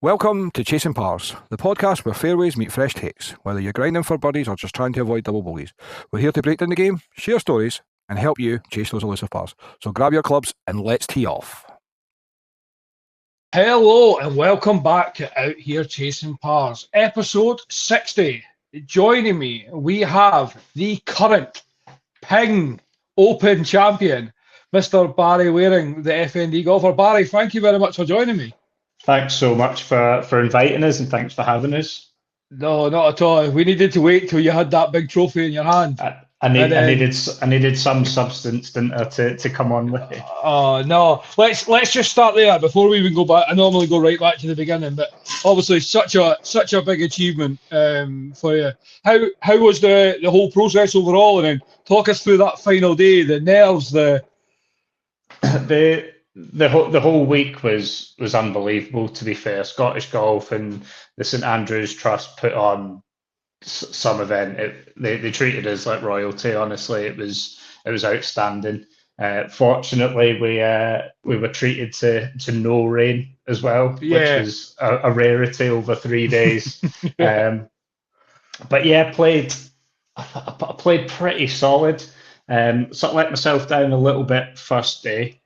Welcome to Chasing Pars, the podcast where fairways meet fresh takes, whether you're grinding for birdies or just trying to avoid double bogeys. We're here to break down the game, share stories, and help you chase those elusive pars. So grab your clubs and let's tee off. Hello and welcome back to Out Here Chasing Pars, episode 60. Joining me, we have the current Ping Open champion, Mr. Barry Waearing, the FND golfer. Barry, thank you very much for joining me. Thanks so much for inviting us, and thanks for having us. No, not at all. We needed to wait till you had that big trophy in your hand. I needed some substance, didn't I, to come on with it. Oh no, let's just start there before we even go back. I normally go right back to the beginning, but obviously such a big achievement for you. How was the whole process overall, and then talk us through that final day, the nerves, The whole week was unbelievable. To be fair, Scottish Golf and the St Andrews Trust put on some event. They treated us like royalty. Honestly, it was outstanding. Fortunately, we were treated to no rain as well, which was a rarity over 3 days. But yeah, I played pretty solid. Sort of let myself down a little bit first day.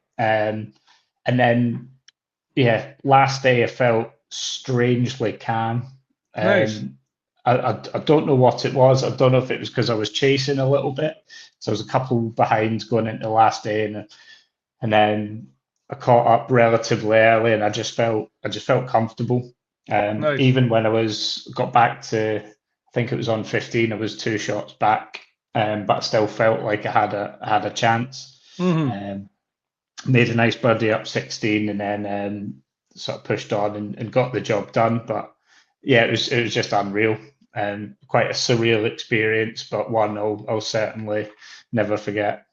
And then, last day I felt strangely calm. Nice. I don't know what it was. I don't know if it was because I was chasing a little bit. So I was a couple behind going into the last day, and then I caught up relatively early, and I just felt comfortable. Nice. Even when got back to, I think it was on 15, I was 2 shots back, but I still felt like I had a chance. Mm-hmm. Made a nice birdie up 16, and then sort of pushed on and got the job done. But yeah, it was just unreal. Quite a surreal experience, but one I'll certainly never forget.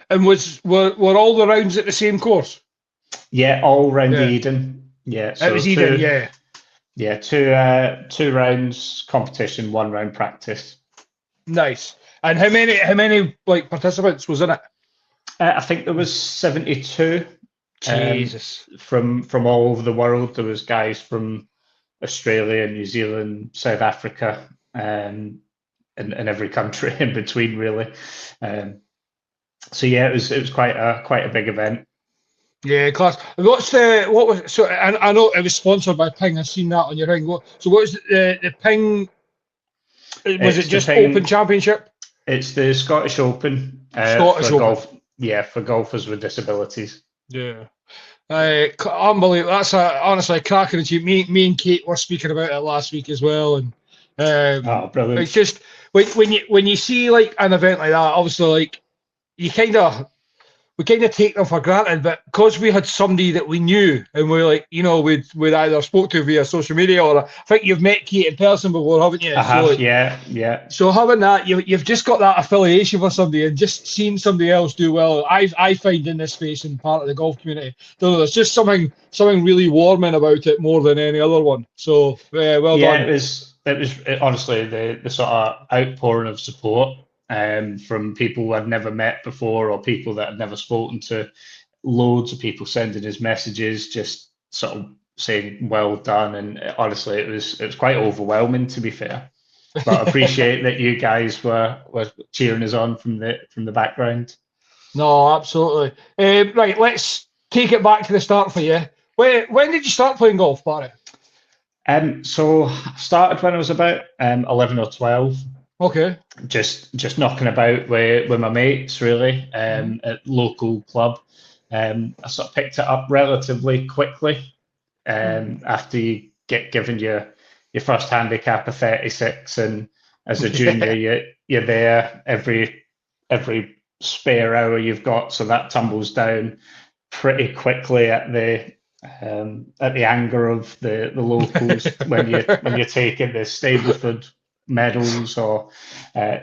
And were all the rounds at the same course? Yeah, all round Eden. Yeah, so it was Eden. Yeah. Yeah, two rounds competition, 1 round practice. Nice. And how many like participants was in it? I think there was 72. Jesus. From all over the world. There was guys from Australia, New Zealand, South Africa, and every country in between, really. So yeah, it was quite a big event. Yeah, class. What was so? I know it was sponsored by Ping. I've seen that on your ring. What was the Ping? Was it just Open Championship? It's the Scottish Open. Scottish Open. Golf. Yeah, for golfers with disabilities. Yeah. Unbelievable. That's honestly a cracking achievement. Me and Kate were speaking about it last week as well, and brilliant. it's just when you see like an event like that, obviously like we kind of take them for granted, but because we had somebody that we knew and we're like, we'd either spoke to via social media, or I think you've met Kate in person before, haven't you? I have, yeah. So having that, you've just got that affiliation with somebody, and just seeing somebody else do well, I find in this space and part of the golf community, there's just something really warming about it more than any other one. So well done. Yeah, it was honestly the sort of outpouring of support. From people who I'd never met before, or people that I'd never spoken to. Loads of people sending us messages, just sort of saying well done, and honestly it was quite overwhelming, to be fair. But I appreciate that you guys were cheering us on from the background. No, absolutely. Right, let's take it back to the start for you. When did you start playing golf, Barry? So I started when I was about 11 or 12. Okay. Just knocking about with my mates, really, at local club. I sort of picked it up relatively quickly after you get given your first handicap of 36, and as a junior you're there every spare hour you've got, so that tumbles down pretty quickly at the anger of the locals when you're taking the Stableford medals or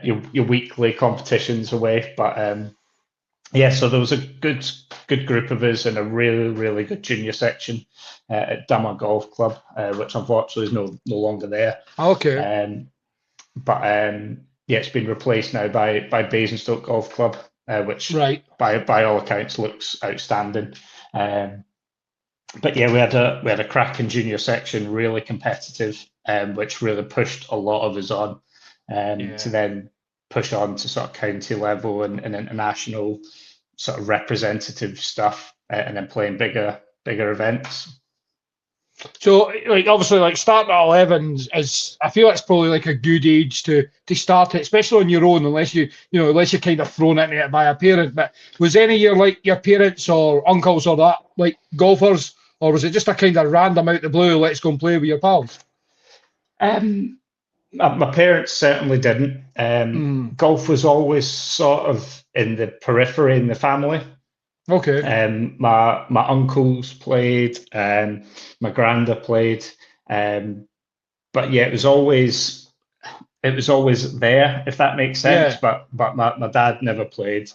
your weekly competitions away. But so there was a good group of us and a really good junior section at Dummer Golf Club, which unfortunately is no longer there. Okay. It's been replaced now by Basingstoke Golf Club, which by all accounts looks outstanding. but yeah, we had a cracking junior section, really competitive, which really pushed a lot of us on, to Yeah. then push on to sort of county level and international sort of representative stuff, and then playing bigger events. So, like, obviously, like starting at 11 is, I feel it's probably like a good age to start it, especially on your own, unless you're kind of thrown into it by a parent. But was any of your parents or uncles or that like golfers, or was it just a kind of random out the blue, let's go and play with your pals? Um, my parents certainly didn't. Mm, Golf was always sort of in the periphery in the family. okay. My uncles played, my granda played, but yeah, it was always there, if that makes sense. Yeah. But my dad never played,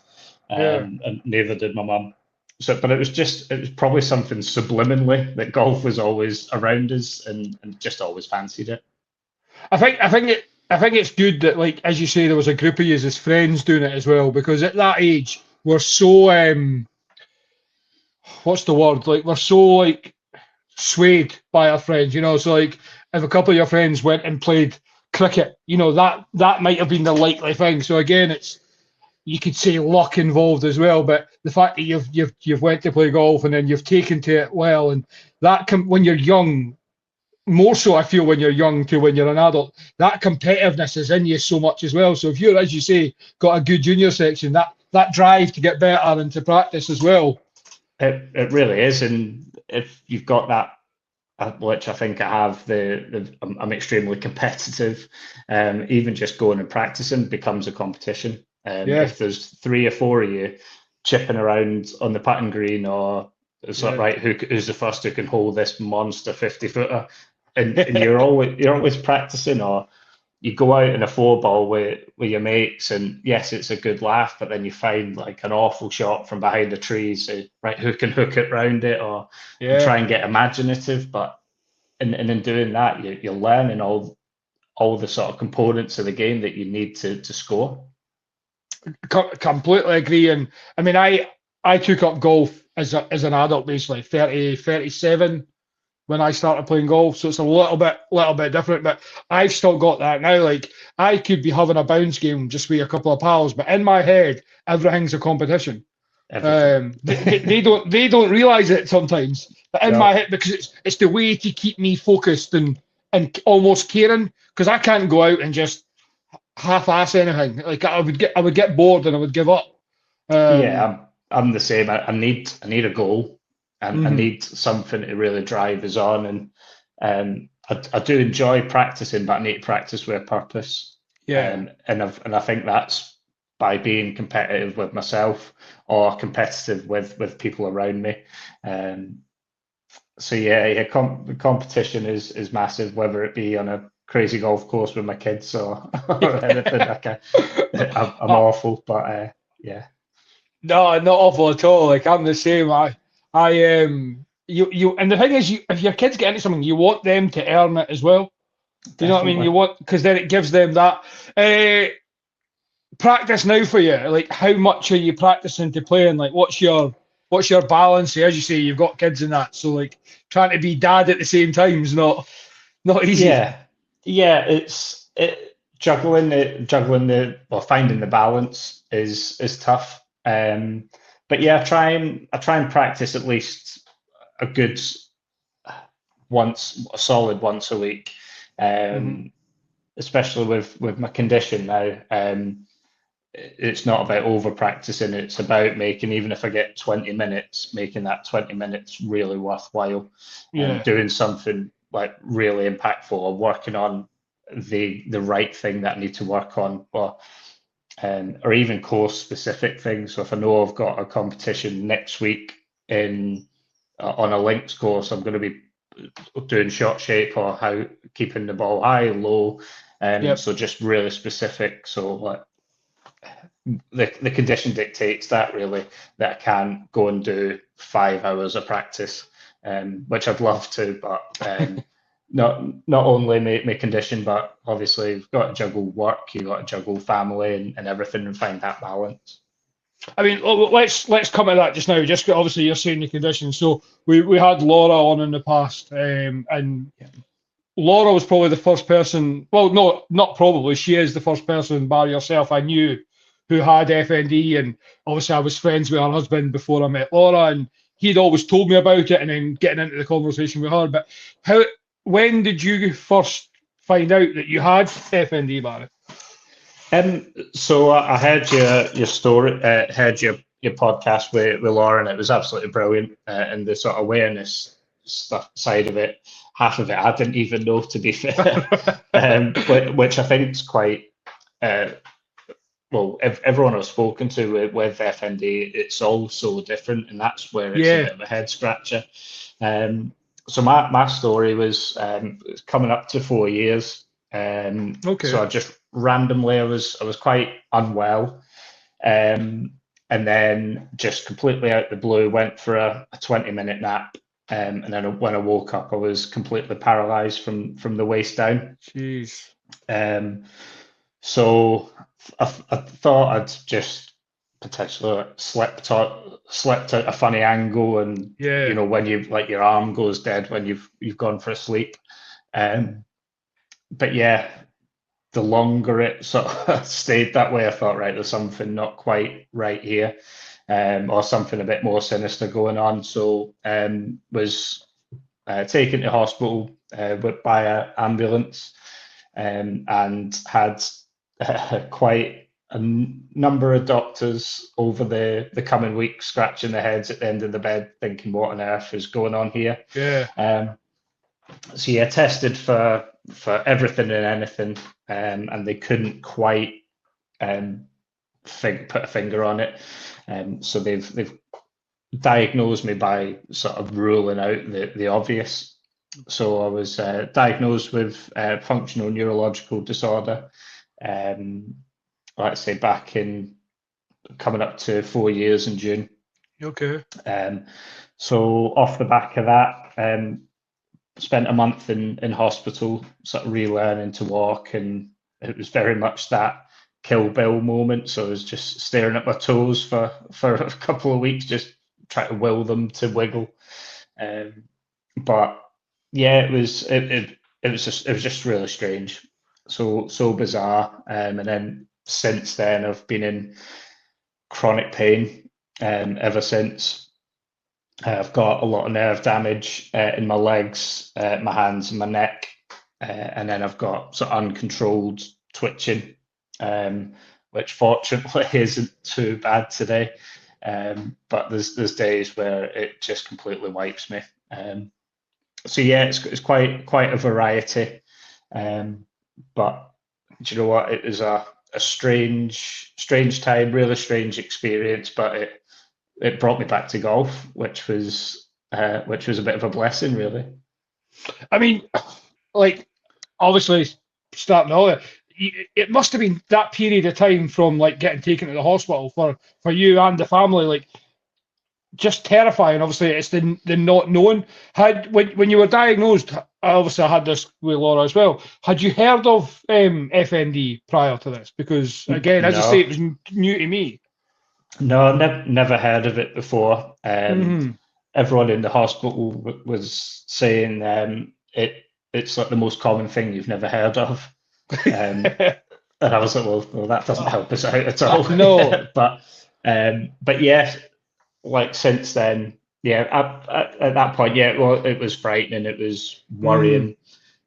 Yeah. and neither did my mum. So, but it was probably something subliminally that golf was always around us, and just always fancied it. I think it's good that, like, as you say, there was a group of you as friends doing it as well, because at that age we're so what's the word, like we're so like swayed by our friends, so like if a couple of your friends went and played cricket, that might have been the likely thing. So again, it's, you could say, luck involved as well, but the fact that you've went to play golf and then you've taken to it well, and that when you're young, more so I feel when you're young to when you're an adult, that competitiveness is in you so much as well. So if you're, as you say, got a good junior section, that drive to get better and to practice as well. It really is, and if you've got that, which I think I have, I'm extremely competitive. Even just going and practicing becomes a competition. Yeah, If there's three or four of you chipping around on the putting green, or it's like, yeah. right, who's the first who can hold this monster 50-footer, and you're always practicing, or you go out in a four ball with your mates, and yes, it's a good laugh, but then you find like an awful shot from behind the trees, so, right, who can hook it round it, or you Yeah. try and get imaginative. But and in doing that, you're learning all the sort of components of the game that you need to score. Completely agree. And I mean, I took up golf as an adult, basically 37 when I started playing golf. So it's a little bit different, but I've still got that now. Like, I could be having a bounce game just with a couple of pals, but in my head, everything's a competition. Everything. They don't realize it sometimes, but in my No. head, because it's the way to keep me focused and almost caring, because I can't go out and just half-ass anything. Like, I would get bored and I would give up. Yeah, Um, I'm the same. I need a goal, and I mhm. need something to really drive us on. And I do enjoy practicing, but I need to practice with a purpose. Yeah. And I think that's by being competitive with myself, or competitive with people around me. Um, so yeah, competition is massive, whether it be on a crazy golf course with my kids, or anything. I'm Uh, awful, but yeah. no, not awful at all. Like, I'm the same. And the thing is, if your kids get into something, you want them to earn it as well. You know what I mean? Definitely. You want, because then it gives them that. Uh, Practice now for you. Like, how much are you practicing to playing? Like, what's your balance? As you say, you've got kids in that, so like trying to be dad at the same time is not easy. Yeah, yeah. Juggling the well, finding the balance is tough. But yeah, I try and practice at least a good a solid once a week. Hmm. Um, Especially with my condition now. It's not about over practicing. It's about making, even if I get 20 minutes, making that 20 minutes really worthwhile, and Yeah. doing something like really impactful, or working on the right thing that I need to work on, or even course specific things. So if I know I've got a competition next week in on a links course, I'm going to be doing shot shape, or how keeping the ball high, low, and Yep. so just really specific. So like the condition dictates that, really, that I can't go and do 5 hours of practice, which I'd love to, but not only my condition, but obviously you've got to juggle work, you've got to juggle family, and everything, and find that balance. I mean, let's come to that just now. Just obviously, you're saying the conditions. So we had Laura on in the past, and Laura was probably the first person. Well, no, not probably. She is the first person, bar yourself, I knew who had FND, and obviously I was friends with her husband before I met Laura, and he'd always told me about it, and then getting into the conversation with her. But when did you first find out that you had FND, Barry? So I heard your story, heard your podcast with Laura, and it was absolutely brilliant. And the sort of awareness stuff side of it, half of it I didn't even know, to be fair. Which I think is quite well. Everyone I've spoken to with FND, it's all so different, and that's where it's a bit of a head scratcher. So my story was coming up to 4 years. Okay. So I just randomly I was quite unwell, and then just completely out the blue went for a 20-minute nap, and then when I woke up I was completely paralyzed from the waist down. Jeez. So I thought I'd just potentially slept out a funny angle, and you know, when you like your arm goes dead when you've gone for a sleep. But yeah, the longer it sort of stayed that way, I thought, right, there's something not quite right here, or something a bit more sinister going on. So was taken to hospital by an ambulance, and had quite a number of doctors over the coming weeks scratching their heads at the end of the bed, thinking, what on earth is going on here? So yeah, tested for everything and anything, and they couldn't quite put a finger on it. So they've diagnosed me by sort of ruling out the obvious. So I was diagnosed with functional neurological disorder. Like I say, back in coming up to 4 years in June. Okay. So off the back of that, spent a month in hospital, sort of relearning to walk, and it was very much that Kill Bill moment. So I was just staring at my toes for a couple of weeks, just trying to will them to wiggle. But yeah, it was just really strange, so bizarre. And then since then, I've been in chronic pain ever since. I've got a lot of nerve damage in my legs, my hands, and my neck, and then I've got sort of uncontrolled twitching, which fortunately isn't too bad today. But there's days where it just completely wipes me. So yeah, it's quite a variety. But do you know what? It was a strange time, really strange experience, but it brought me back to golf, which was a bit of a blessing, really. I mean, like, obviously, starting earlier, it must have been that period of time from like getting taken to the hospital for you and the family, like, just terrifying. Obviously, it's the not known. When you were diagnosed, obviously I had this with Laura as well. Had you heard of FND prior to this? Because again, as I say, it was new to me. No, never heard of it before. Everyone in the hospital was saying it's like the most common thing you've never heard of. And I was like, well, that doesn't help us out at all. No. But yeah, like since then, yeah, at that point, yeah, well, it was frightening. It was worrying.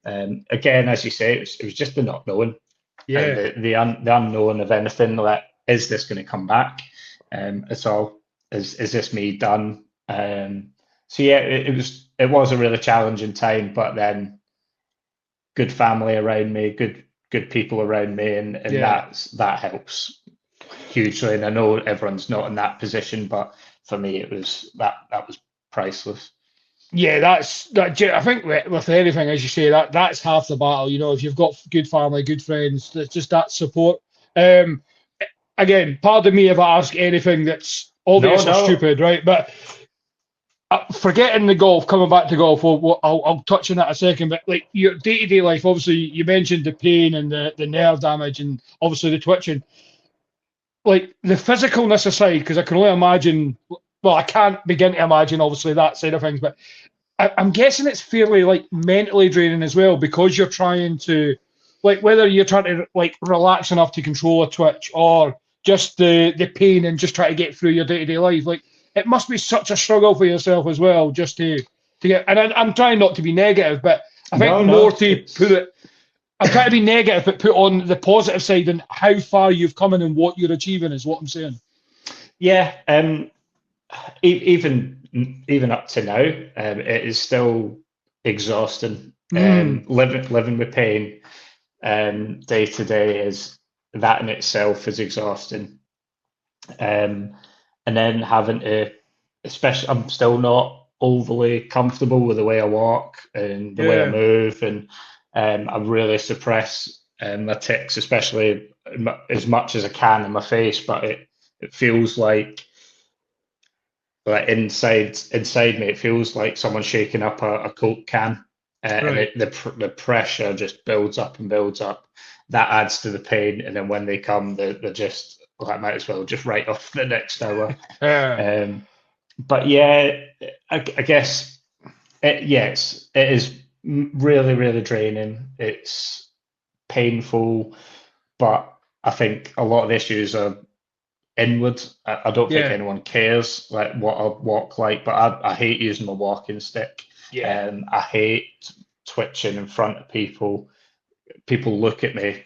Again, as you say, it was just the not knowing. Yeah. The unknown of anything. Like, is this going to come back? It's all, is this me done? So yeah, it was a really challenging time, but then good family around me, good people around me, and that helps hugely. And I know everyone's not in that position, but for me, it was that was priceless. Yeah, that's that. I think with anything, as you say, that's half the battle. You know, if you've got good family, good friends, that's just that support. Again, pardon me if I ask anything that's obvious or stupid, right? But forgetting the golf, coming back to golf, I'll touch on that in a second. But like your day-to-day life, obviously, you mentioned the pain and the nerve damage, and obviously the twitching. like the physicalness aside, because I can only imagine. Well, I can't begin to imagine obviously that side of things, but I'm guessing it's fairly like mentally draining as well because you're trying to, like, whether you're trying to like relax enough to control a twitch or just the pain and just try to get through your day to day life. Like, it must be such a struggle for yourself as well, just to get. And I'm trying not to be negative, but I think No, more no, to put it. I'm trying to be negative, but put on the positive side and how far you've come in and what you're achieving is what I'm saying. yeah. Even up to now, it is still exhausting. Living with pain day to day is that in itself is exhausting. And then having to, especially, I'm still not overly comfortable with the way I walk and the way I Yeah, move, and I really suppress my tics, especially as much as I can in my face. But it feels like inside me, it feels like someone shaking up a Coke can, and right. the pressure just builds up and builds up. That adds to the pain, and then when they come, they're just like might as well just write off the next hour. Yeah, Um, but yeah, I guess yes, it is really really draining. It's painful, but I think a lot of issues are inward. I don't think yeah, anyone cares like what I walk like, but I hate using my walking stick. yeah, I hate twitching in front of people. People look at me,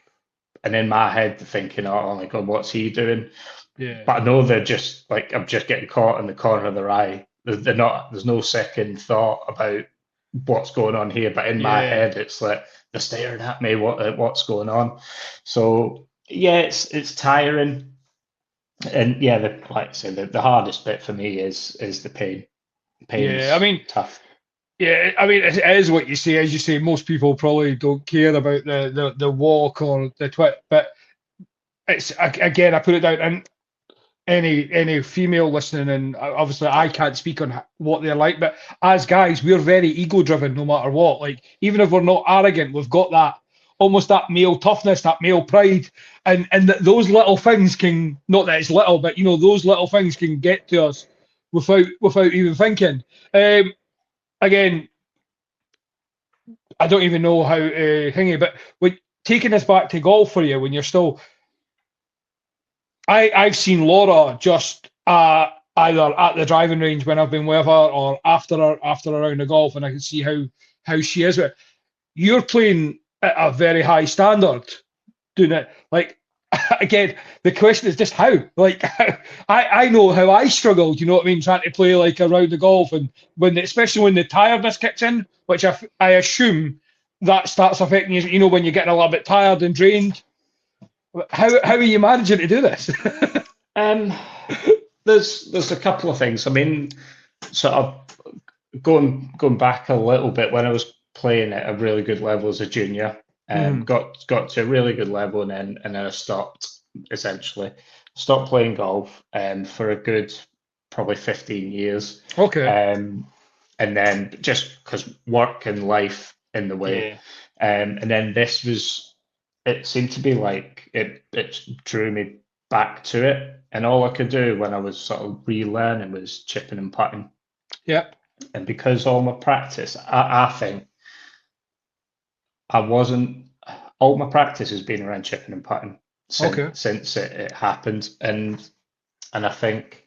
and in my head, they're thinking, "Oh my God, what's he doing?" yeah, But I know they're just like I'm just getting caught in the corner of their eye. They're not. There's no second thought about what's going on here. But in my yeah. head, it's like they're staring at me. What's going on? So yeah, it's tiring. And yeah, like I said, the hardest bit for me is the pain. Yeah, I Pain's mean, tough. yeah, I mean, it is what you say. As you say, most people probably don't care about the walk or the twit, but it's again, I put it down, and any female listening, and obviously I can't speak on what they're like, but as guys, we're very ego driven no matter what. Like, even if we're not arrogant, we've got that almost that male toughness, that male pride, and those little things can, not that it's little, but you know, those little things can get to us without even thinking. Again, I don't even know how to hang it, but when taking this back to golf for you, when you're still, I've seen Laura just either at the driving range when I've been with her or after a round of golf, and I can see how she is. But you're playing at a very high standard, doing it like. Again, the question is just how. Like, I know how I struggled. You know what I mean? Trying to play like a round of golf, and especially when the tiredness kicks in, which I assume that starts affecting you. You know, when you're getting a little bit tired and drained. How are you managing to do this? Um, there's a couple of things. I mean, sort of going back a little bit when I was playing at a really good level as a junior, Mm, got to a really good level, and then I stopped essentially. Stopped playing golf for a good probably 15 years. okay. Um, and then just because work and life in the way. Yeah. And then it seemed to be like it drew me back to it. And all I could do when I was sort of relearning was chipping and putting. Yep. And because all my practice, I think I wasn't, all my practice has been around chipping and putting Okay. since it happened. And I think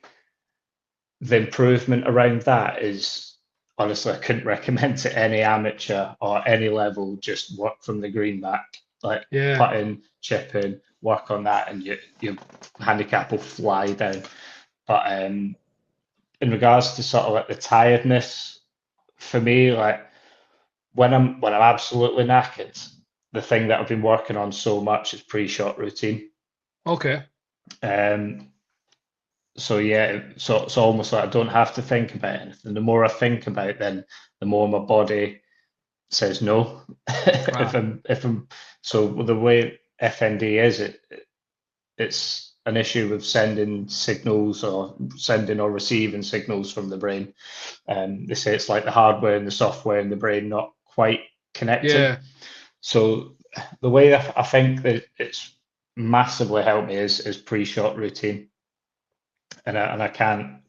the improvement around that is honestly I couldn't recommend to any amateur or any level. Just work from the green back, like Yeah. putting, chipping, work on that, and your handicap will fly down. But in regards to sort of like the tiredness, for me, like when I'm absolutely knackered, the thing that I've been working on so much is pre-shot routine. Okay. Um, So yeah, so it's almost like I don't have to think about anything. The more I think about it, then the more my body says no. Ah. If I'm so the way FND is, it's an issue with sending signals or sending or receiving signals from the brain. They say it's like the hardware and the software in the brain not quite connecting. Yeah. So the way I think that it's massively helped me is pre-shot routine, and I can't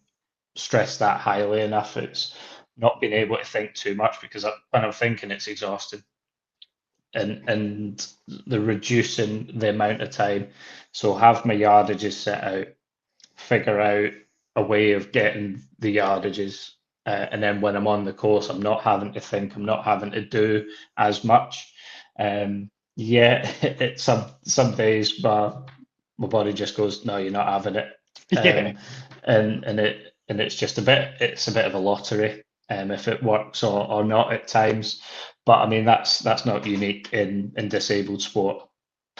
stress that highly enough. It's not being able to think too much, because when I'm thinking, it's exhausting, and the reducing the amount of time. So have my yardages set out, figure out a way of getting the yardages, and then when I'm on the course, I'm not having to think, I'm not having to do as much. Yeah, it's some days my body just goes, no, you're not having it. Yeah. And it's just it's a bit of a lottery, if it works or not at times. But I mean, that's not unique in disabled sport,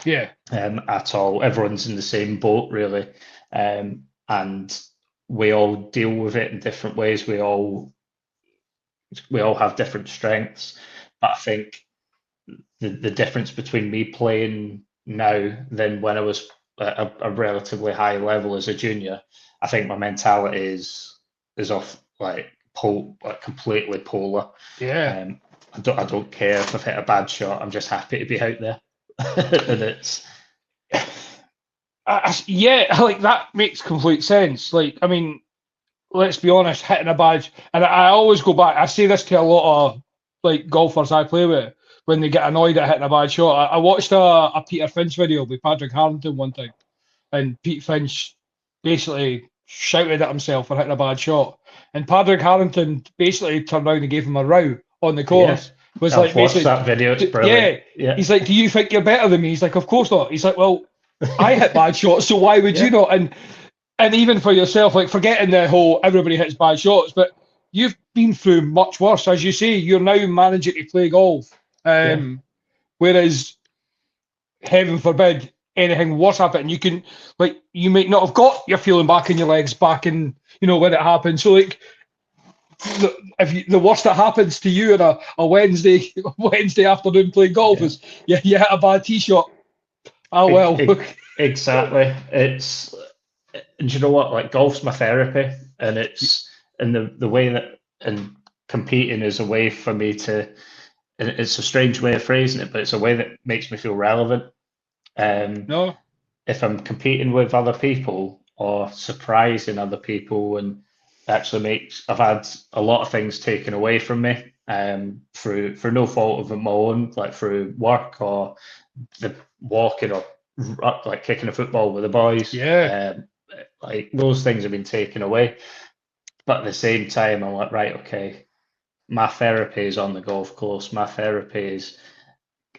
Yeah. at all. Everyone's in the same boat, really, and we all deal with it in different ways. We all have different strengths, but I think the difference between me playing now than when I was at a relatively high level as a junior, I think my mentality is off, like completely polar. Yeah. I don't care if I've hit a bad shot. I'm just happy to be out there, and it's Yeah, like that makes complete sense. Like, I mean, let's be honest, hitting a badge, and I always go back. I say this to a lot of like golfers I play with when they get annoyed at hitting a bad shot. I watched a Peter Finch video with Patrick Harrington one time, and Pete Finch basically shouted at himself for hitting a bad shot, and Patrick Harrington basically turned around and gave him a row on the course. Was I've like watched basically, that video. It's yeah. brilliant. Yeah. He's like, "Do you think you're better than me?" He's like, "Of course not." He's like, "Well, I hit bad shots, so why would you not?" And even for yourself, like forgetting the whole everybody hits bad shots, but you've been through much worse. As you say, you're now managing to play golf. Whereas, heaven forbid, anything worse happen, you can, like, you might not have got your feeling back in your legs back in, when it happened. So, like, the worst that happens to you on a Wednesday afternoon playing golf is you hit a bad tee shot. Oh well. Exactly. And you know what? Like, golf's my therapy, and the way that, and competing is a way for me to. And it's a strange way of phrasing it, but it's a way that makes me feel relevant. No. If I'm competing with other people or surprising other people, and actually I've had a lot of things taken away from me, through for no fault of my own, like through work or the walking or like kicking a football with the boys. Yeah. Like, those things have been taken away. But at the same time, I'm like, right, okay, my therapy is on the golf course. My therapy is,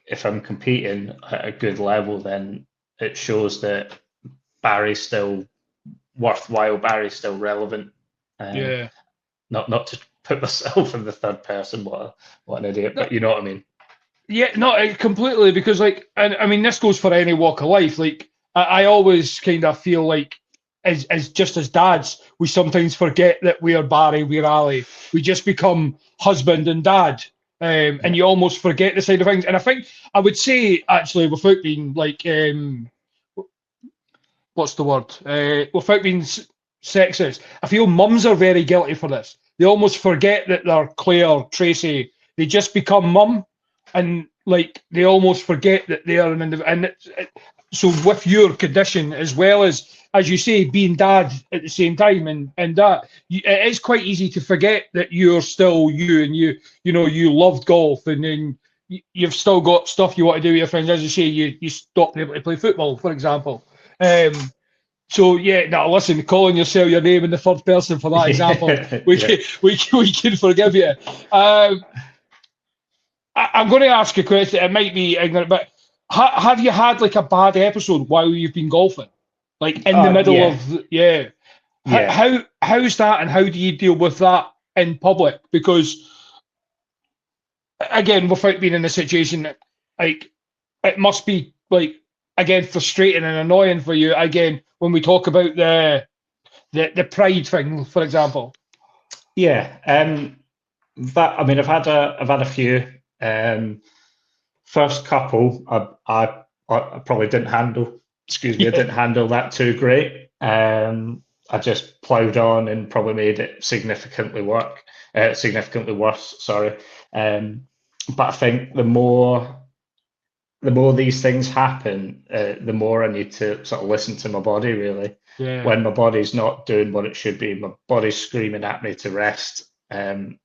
if I'm competing at a good level, then it shows that Barry's still worthwhile. Barry's still relevant. Yeah. Not to put myself in the third person. What an idiot! But you know what I mean. Yeah, no, completely. Because, like, and I mean, this goes for any walk of life. Like, I always kind of feel like, as just as dads, we sometimes forget that we are Barry, we're Ali. We just become husband and dad, and you almost forget the side of things. And I think I would say, actually, without being like, what's the word? Without being sexist, I feel mums are very guilty for this. They almost forget that they're Claire, Tracy. They just become mum, and like they almost forget that they are an individual. So with your condition, as well as you say, being dad at the same time, and that it is quite easy to forget that you're still you, and you loved golf, and then you've still got stuff you want to do with your friends. As you say, you stopped able to play football, for example. So yeah, now listen, calling yourself your name in the third person for that example, we can forgive you. I'm going to ask a question. It might be ignorant, but have you had like a bad episode while you've been golfing, like in the middle of How's that, and how do you deal with that in public? Because again, without being in a situation, like it must be like again frustrating and annoying for you. Again, when we talk about the pride thing, for example. Yeah, that, I mean, I've had a few. First couple, I probably didn't handle. Excuse me, I didn't handle that too great. I just ploughed on and probably made it significantly worse. Sorry. But I think the more the more these things happen, the more I need to sort of listen to my body, really. Yeah. When my body's not doing what it should be, my body's screaming at me to rest. I'm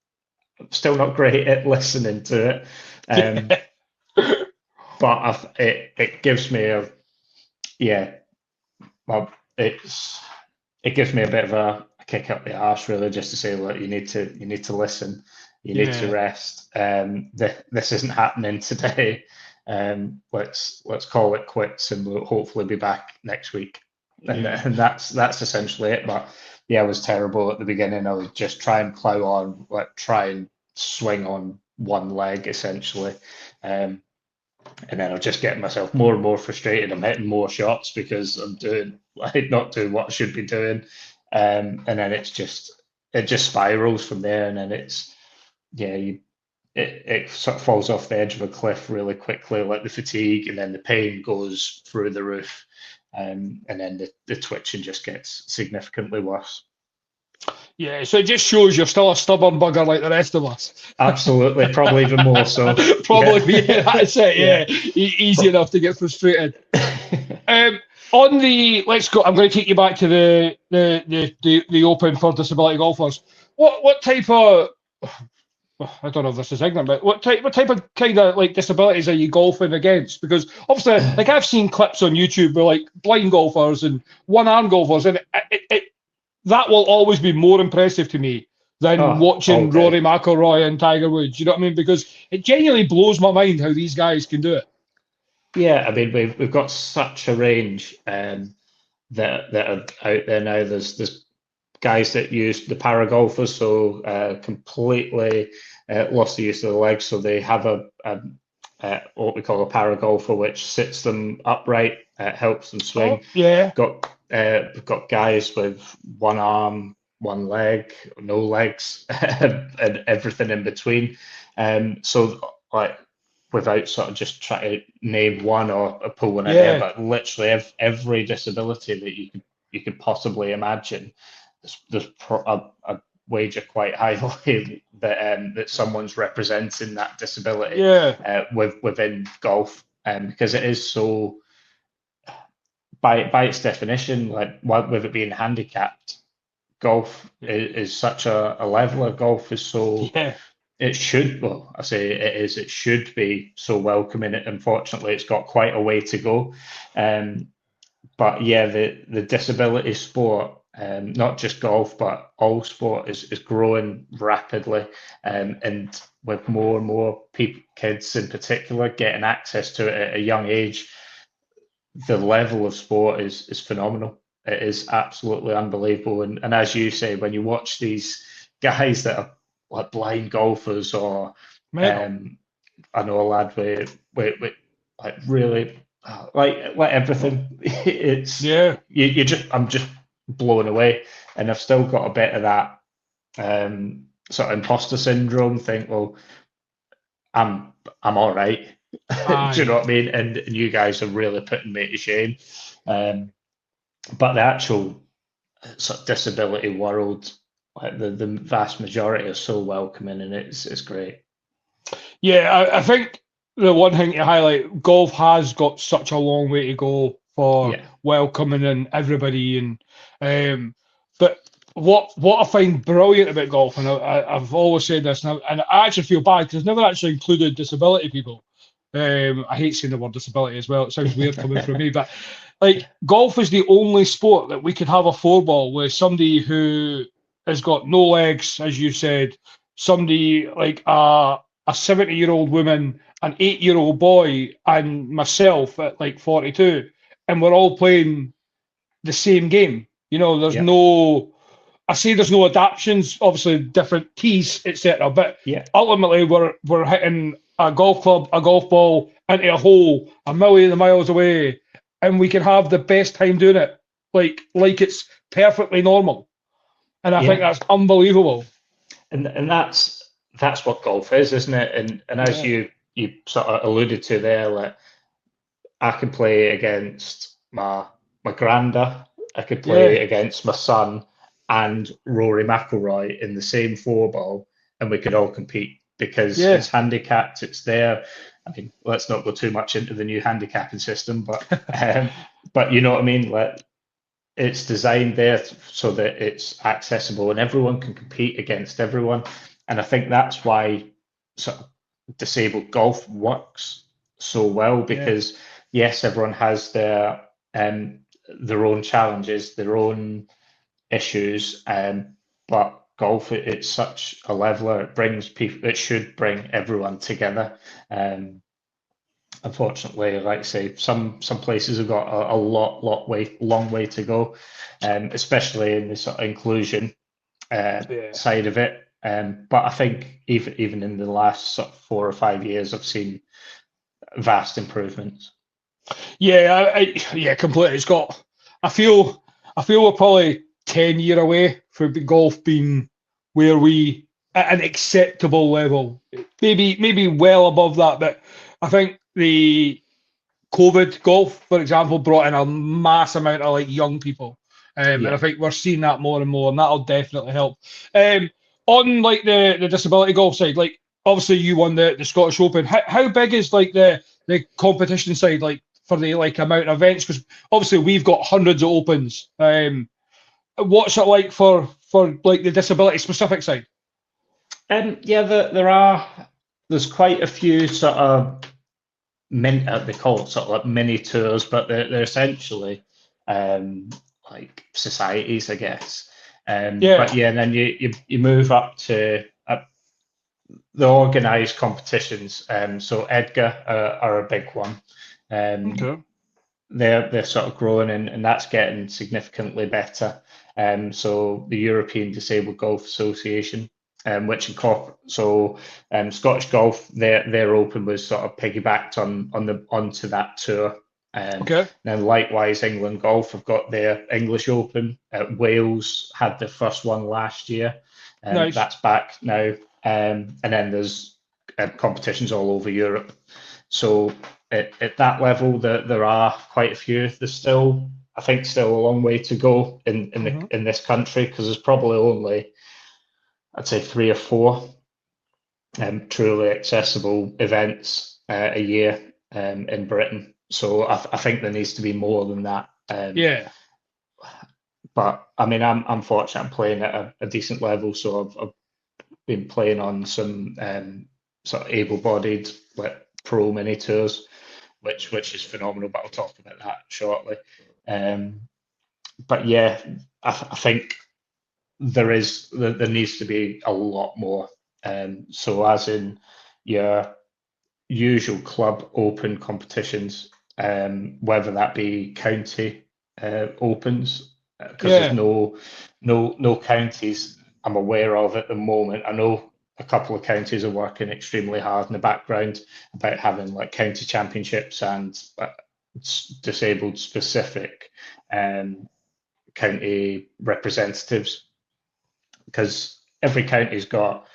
still not great at listening to it. But it gives me it gives me a bit of a kick up the arse, really, just to say, look, you need to listen, you need to rest. This isn't happening today. Let's call it quits, and we'll hopefully be back next week. And that's essentially it. But yeah, it was terrible at the beginning. I would just try and plow on, try and swing on one leg essentially. And then I'm just getting myself more and more frustrated. I'm hitting more shots because I'm not doing what I should be doing. And then it just spirals from there. And then it sort of falls off the edge of a cliff really quickly, like the fatigue, and then the pain goes through the roof. And then the twitching just gets significantly worse. Yeah, so it just shows you're still a stubborn bugger like the rest of us. Absolutely, probably even more so. Probably, yeah, that's it. Yeah, easy enough to get frustrated. Let's go. I'm going to take you back to the Open for disability golfers. What type of, I don't know if this is ignorant, but what type of kind of like disabilities are you golfing against? Because obviously, like I've seen clips on YouTube where like blind golfers and one-arm golfers, and that will always be more impressive to me than watching Rory McIlroy and Tiger Woods. You know what I mean? Because it genuinely blows my mind how these guys can do it. Yeah, I mean we've got such a range that are out there now. There's guys that use the para golfers, so completely lost the use of the legs, so they have a what we call a para golfer, which sits them upright, helps them swing. We've got guys with one arm, one leg, no legs, and everything in between. So like, without sort of just trying to name one or pull one out there, but literally every disability that you could possibly imagine, there's a wager quite highly that someone's representing that disability within golf, because it is so, by its definition, like with it being handicapped, golf is such a leveler. Golf is so it should be so welcoming. Unfortunately, it's got quite a way to go. But yeah, the disability sport, not just golf, but all sport is growing rapidly, and with more and more kids in particular getting access to it at a young age, the level of sport is phenomenal. It is absolutely unbelievable. And as you say, when you watch these guys that are like blind golfers, or I know a lad with like really like everything, it's I'm just blown away. And I've still got a bit of that sort of imposter syndrome. Think, well, I'm all right. Do you know what I mean? And you guys are really putting me to shame. But the actual sort of disability world, like the vast majority, are so welcoming, and it's great. Yeah, I think the one thing to highlight, golf has got such a long way to go for welcoming and everybody, and but what I find brilliant about golf, and I've always said this, and I actually feel bad because I've never actually included disability people. I hate saying the word disability as well. It sounds weird coming from me, but like golf is the only sport that we could have a four ball with somebody who has got no legs, as you said, somebody like a 70-year-old woman, an 8-year-old boy, and myself at like 42, and we're all playing the same game. You know, there's there's no adaptions, obviously different tees, etc. But ultimately, we're hitting a golf club, a golf ball into a hole a million of miles away, and we can have the best time doing it, like it's perfectly normal. And I think that's unbelievable. And that's what golf is, isn't it? And as you sort of alluded to there, like I can play against my granda, I could play against my son and Rory McIlroy in the same four ball, and we could all compete because it's handicapped, it's there. I mean, let's not go too much into the new handicapping system, but you know what I mean. It's designed there so that it's accessible and everyone can compete against everyone. And I think that's why sort of disabled golf works so well, because yes, everyone has their own challenges, their own issues, but golf, it's such a leveler. It brings people. It should bring everyone together. Unfortunately, like I say, some places have got a long way to go, especially in the sort of inclusion side of it. But I think even in the last sort of 4 or 5 years, I've seen vast improvements. Yeah, yeah, completely. It's got. I feel we're probably 10 years away from golf being where we at an acceptable level. Maybe well above that, but I think the COVID golf, for example, brought in a mass amount of like young people, and I think we're seeing that more and more, and that'll definitely help. On like the disability golf side, like obviously you won the Scottish Open. How big is like the competition side, like for the like amount of events? Because obviously we've got hundreds of opens. What's it like for like the disability specific side? There's quite a few sort of they call it sort of like mini tours, but they're essentially like societies, I guess. But yeah, and then you move up to the organised competitions. So Edgar are a big one. Okay. They're sort of growing, and that's getting significantly better. So the European Disabled Golf Association, which Scottish Golf, their Open was sort of piggybacked onto that tour. Okay. Then likewise, England Golf have got their English Open. Wales had their first one last year. Nice. That's back now. And then there's competitions all over Europe. So at that level, there are quite a few. There's still, I think, a long way to go in this country, because there's probably only, I'd say, 3 or 4 truly accessible events a year in Britain. So I think there needs to be more than that. But I mean, I'm fortunate. I'm playing at a decent level, so I've been playing on some sort of able-bodied like pro mini tours, which is phenomenal. But I'll talk about that shortly. But yeah, I think there needs to be a lot more. So as in your usual club open competitions, whether that be county opens, because there's no counties I'm aware of at the moment. I know a couple of counties are working extremely hard in the background about having like county championships and disabled specific county representatives, because every county's got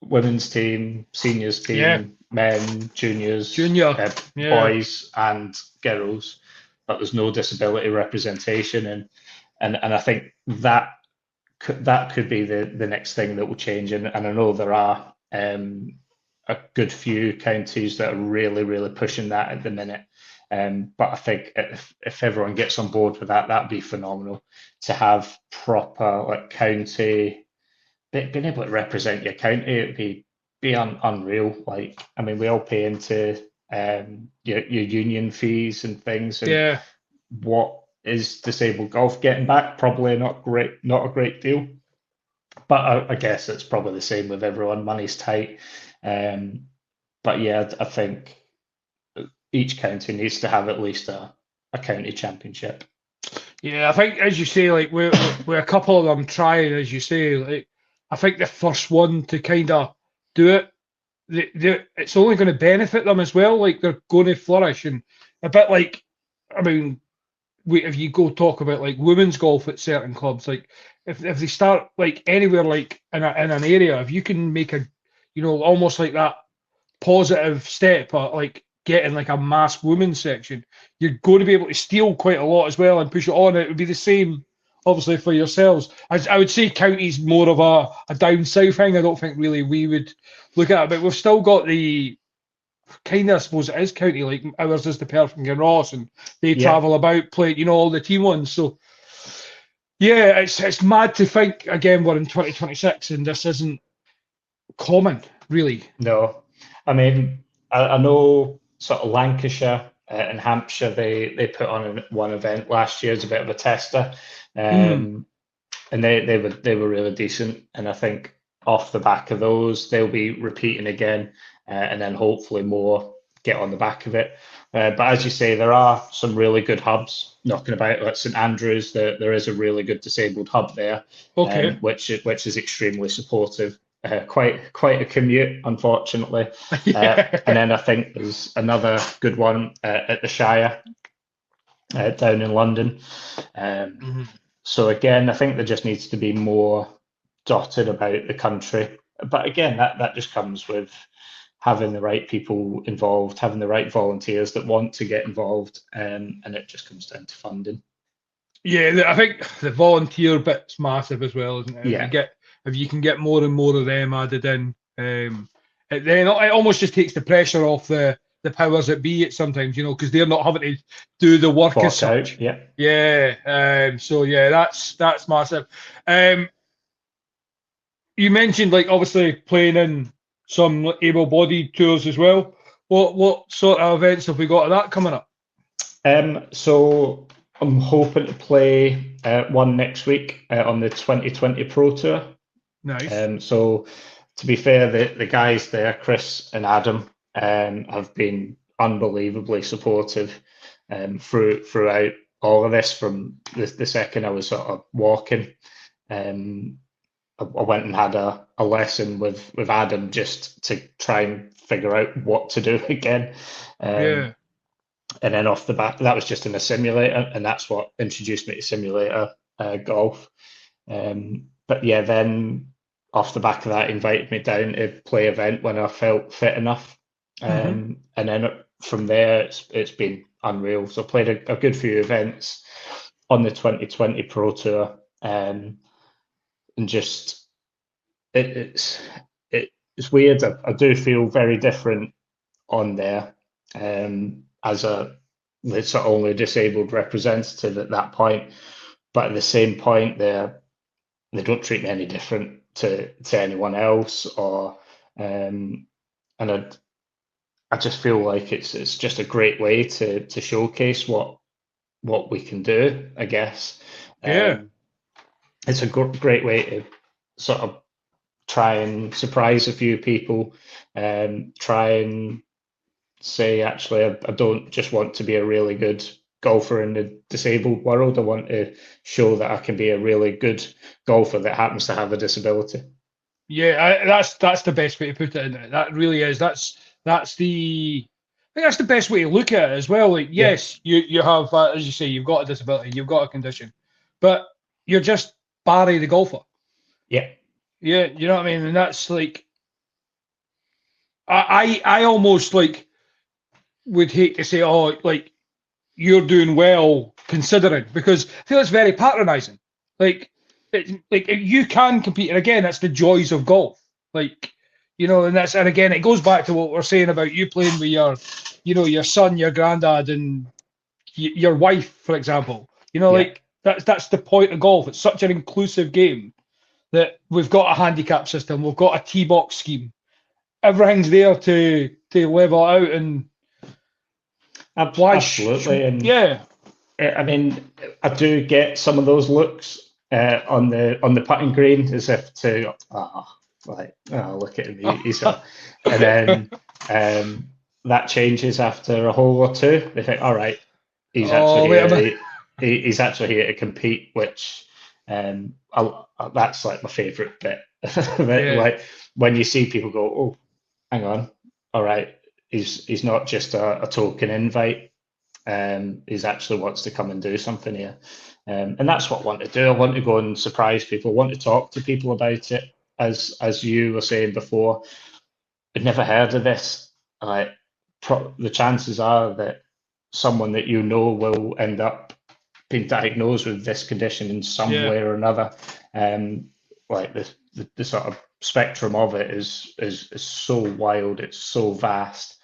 women's team, seniors team, men, juniors, boys and girls, but there's no disability representation, and I think that could be the next thing that will change. And I know there are a good few counties that are really pushing that at the minute. But I think if everyone gets on board with that, that'd be phenomenal, to have proper like county, being able to represent your county. It'd be unreal. Like, I mean, we all pay into your union fees and things, and what is disabled golf getting back? Probably not a great deal. But I guess it's probably the same with everyone. Money's tight. But yeah, I think each county needs to have at least a county championship. Yeah, I think, as you say, like we're a couple of them trying, as you say, like I think the first one to kind of do it, it's only going to benefit them as well. Like they're going to flourish, and a bit like, I mean, if you go talk about like women's golf at certain clubs, like if they start like anywhere like in an area, if you can make a, almost like that positive step, like getting like a mass women's section, you're going to be able to steal quite a lot as well and push it on. It would be the same, obviously, for yourselves. I would say county's more of a down south thing. I don't think really we would look at it, but we've still got the kind of, I suppose it is county, like ours is the Perth and Ross, and they Yeah. travel about playing, you know, all the team ones. So yeah, it's mad to think again we're in 2026 and this isn't common, really. No, I mean, I know sort of Lancashire and Hampshire, they put on one event last year as a bit of a tester, and they were really decent. And I think off the back of those, they'll be repeating again, and then hopefully more get on the back of it. But as you say, there are some really good hubs knocking about. Like St Andrews, there is a really good disabled hub there, Okay. which is extremely supportive. Quite a commute, unfortunately. Yeah. And then I think there's another good one at the Shire down in London. Mhm. So again, I think there just needs to be more dotted about the country. But again, that just comes with having the right people involved, having the right volunteers that want to get involved, and it just comes down to funding. Yeah, I think the volunteer bit's massive as well, isn't it? Yeah. If you can get more and more of them added in, it almost just takes the pressure off the powers that be at sometimes, you know, because they're not having to do the work as Fork out, such. yeah. Yeah. So yeah, that's massive. Um, you mentioned like obviously playing in some able-bodied tours as well. What sort of events have we got of that coming up? So I'm hoping to play one next week on the 2020 Pro Tour. Nice. So to be fair, the guys there, Chris and Adam, have been unbelievably supportive throughout all of this from the second I was sort of walking. I went and had a lesson with Adam just to try and figure out what to do again. Yeah. And then off the back, that was just in a simulator, and that's what introduced me to simulator golf. But yeah, then off the back of that, invited me down to play event when I felt fit enough. And then from there, it's been unreal. So I played a good few events on the 2020 Pro Tour, and just it's weird. I do feel very different on there as a sort of only disabled representative at that point. But at the same point, they don't treat me any different to anyone else, or and I just feel like it's just a great way to showcase what we can do, I guess. Yeah. It's a great way to sort of try and surprise a few people, try and say, actually, I don't just want to be a really good golfer in the disabled world. I want to show that I can be a really good golfer that happens to have a disability. Yeah, that's the best way to put it. In it. That really is. That's the. I think that's the best way to look at it as well. Like, Yeah. yes, you have, as you say, you've got a disability, you've got a condition, but you're just Barry the golfer. Yeah. Yeah, you know what I mean. And that's like, I almost like would hate to say, oh, like you're doing well considering, because I feel it's very patronising. Like, like you can compete, and again, that's the joys of golf. Like, you know, and again, it goes back to what we're saying about you playing with your, you know, your son, your granddad, and your wife, for example. You know, Yeah. like that's the point of golf. It's such an inclusive game that we've got a handicap system, we've got a tee box scheme, everything's there to level out and why Absolutely. And yeah. I mean, I do get some of those looks on the putting green, as if to look at him, he's a, and then that changes after a hole or two. They think, all right, he's actually here. He's actually here to compete, which that's like my favourite bit. Yeah. Like when you see people go, oh, hang on, all right, he's not just a token invite. He's actually wants to come and do something here. And that's what I want to do. I want to go and surprise people. I want to talk to people about it. As you were saying before, I'd never heard of this. Like, the chances are that someone that you know will end up being diagnosed with this condition in some Yeah. way or another. Like the sort of spectrum of it is so wild. It's so vast.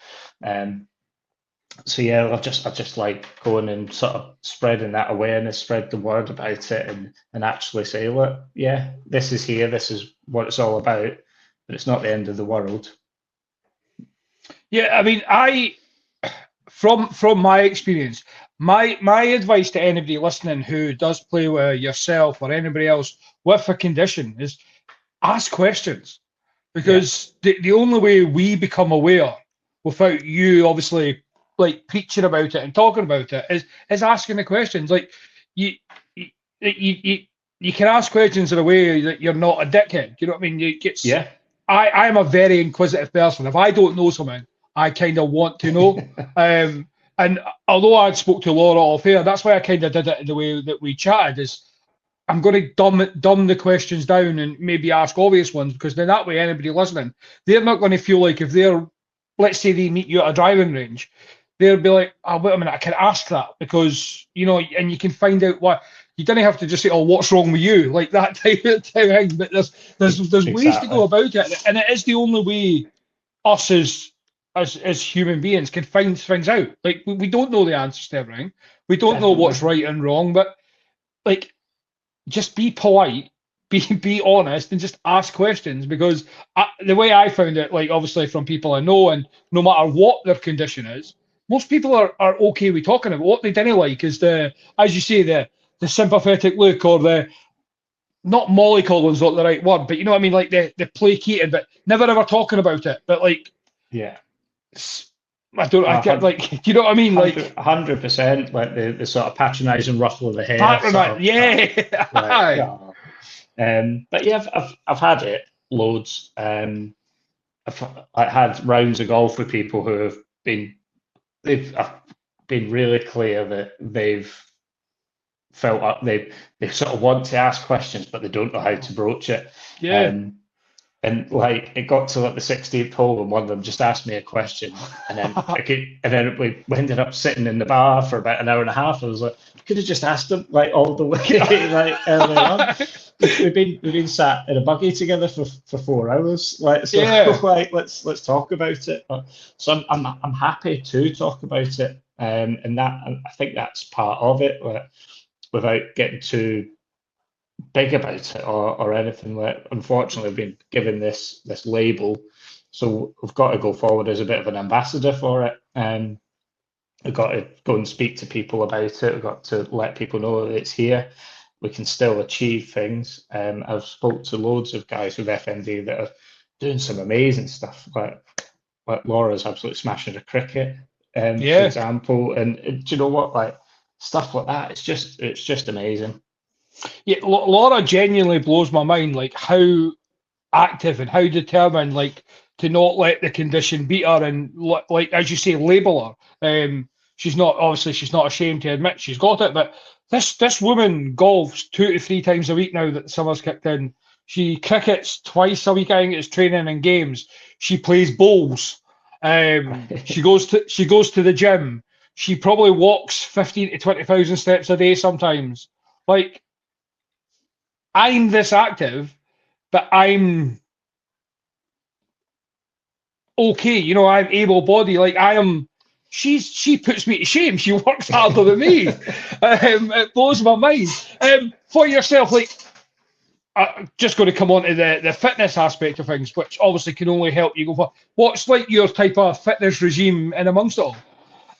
So yeah, I just like going and sort of spreading that awareness, spread the word about it, and actually say, look, yeah, this is here, this is what it's all about, but it's not the end of the world. Yeah, I mean, from my experience, my advice to anybody listening who does play with yourself or anybody else with a condition is ask questions, because the only way we become aware without you obviously like preaching about it and talking about it is asking the questions. Like you you you, you can ask questions in a way that you're not a dickhead. You know what I mean? Yeah. I'm a very inquisitive person. If I don't know something, I kind of want to know. And although I spoke to Laura off air, that's why I kind of did it in the way that we chatted. Is I'm going to dumb the questions down and maybe ask obvious ones, because then that way anybody listening, they're not going to feel like if they're, let's say they meet you at a driving range, they'll be like, oh, wait a minute, I can ask that, because, you know, and you can find out what, you don't have to just say, oh, what's wrong with you? Like that type of thing. But there's ways to go about it. And it is the only way us as human beings can find things out. Like we don't know the answers to everything. We don't know what's right and wrong, but like, just be polite, be honest, and just ask questions. Because the way I found it, like obviously from people I know, and no matter what their condition is, most people are okay with talking about what they didn't like is the, as you say, the sympathetic look, or the, not mollycoddling's not the right word, but you know what I mean, like the placated, but never ever talking about it. But like, yeah, I get like, you know what I mean, like 100%, like the sort of patronising ruffle of the hair. Yeah. Like, oh. But yeah, I've had it loads. I had rounds of golf with people who have they've been really clear that they've felt up, they sort of want to ask questions, but they don't know how to broach it. Yeah. And like it got to like the 16th hole, and one of them just asked me a question, and then we ended up sitting in the bar for about an hour and a half. I was like, I could have just asked them like all the way like early on. We've been sat in a buggy together for 4 hours. Like, so like let's talk about it. So I'm happy to talk about it, and that, I think that's part of it, without getting too big about it or anything. Like, unfortunately, I've been given this label, so we've got to go forward as a bit of an ambassador for it. We've got to go and speak to people about it. We've got to let people know that it's here. We can still achieve things. I've spoke to loads of guys with FND that are doing some amazing stuff. Like Laura's absolutely smashing a cricket, for example. And do you know what? Like stuff like that. It's just amazing. Yeah, Laura genuinely blows my mind, like how active and how determined, like to not let the condition beat her, and like as you say, label her. She's not ashamed to admit she's got it. But this woman golfs 2 to 3 times a week now that the summer's kicked in. She crickets twice a week. I think it's training and games. She plays bowls. She goes to the gym. She probably walks 15 to 20,000 steps a day sometimes. Like, I'm this active, but I'm okay. You know, I'm able-bodied. Like I am. She puts me to shame. She works harder than me. It blows my mind. For yourself, like, just going to come on to the fitness aspect of things, which obviously can only help you go for. What's like your type of fitness regime in amongst it all?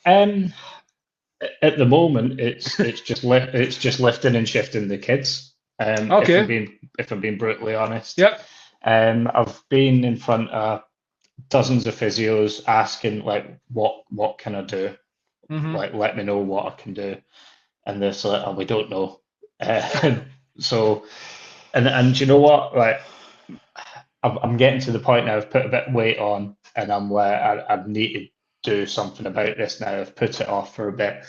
At the moment, it's just lifting and shifting the kids. Okay. If I'm being brutally honest. Yep. I've been in front of dozens of physios asking like, what can I do? Mm-hmm. Like, let me know what I can do. And they're like, oh, we don't know. So, and you know what? Like, I'm getting to the point now. I've put a bit of weight on, and I'm like, I need to do something about this now. I've put it off for a bit.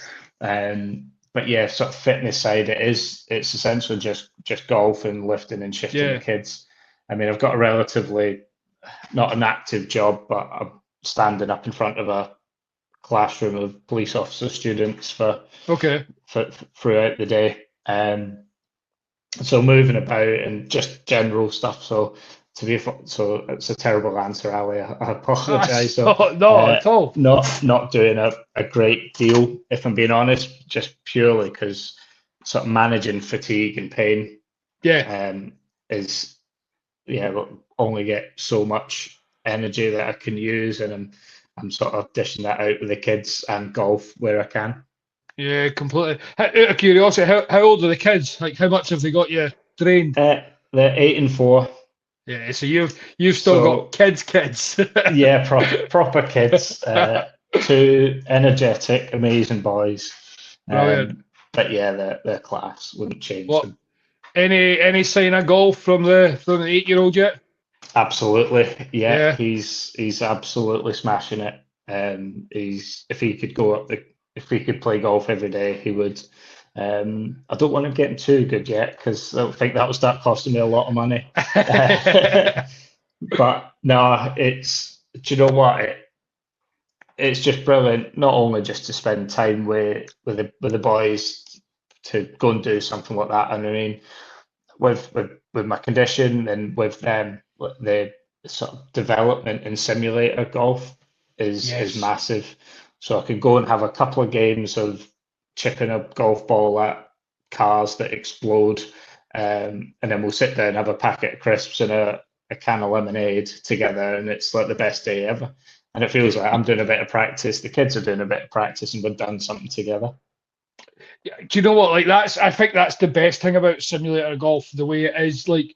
But yeah, sort of fitness side, it's essentially just golf and lifting and shifting the kids. I mean, I've got a relatively not an active job, but I'm standing up in front of a classroom of police officer students for throughout the day. So moving about and just general stuff. So so it's a terrible answer, Ali. I apologise. So, not at all. Not doing a great deal, if I'm being honest, just purely because sort of managing fatigue and pain is only get so much energy that I can use, and I'm sort of dishing that out with the kids and golf where I can. Yeah, completely. Out of curiosity, how old are the kids? Like, how much have they got you drained? They're 8 and 4. Yeah, so you've still got kids. Yeah, proper kids. 2 energetic, amazing boys. Brilliant. But yeah, they're class. Wouldn't change them. Any sign of golf from the 8-year-old yet? Absolutely. Yeah. He's absolutely smashing it. If he could play golf every day, he would. I don't want to get him too good yet because I think that will start costing me a lot of money. But no, do you know what? It's just brilliant. Not only just to spend time with the boys to go and do something like that. And I mean, with my condition and with them, the sort of development in simulator golf is massive. So I could go and have a couple of games of chipping a golf ball at cars that explode, and then we'll sit there and have a packet of crisps and a can of lemonade together, and it's like the best day ever. And it feels like I'm doing a bit of practice, the kids are doing a bit of practice, and we've done something together. Yeah, do you know what? Like I think that's the best thing about simulator golf, the way it is. Like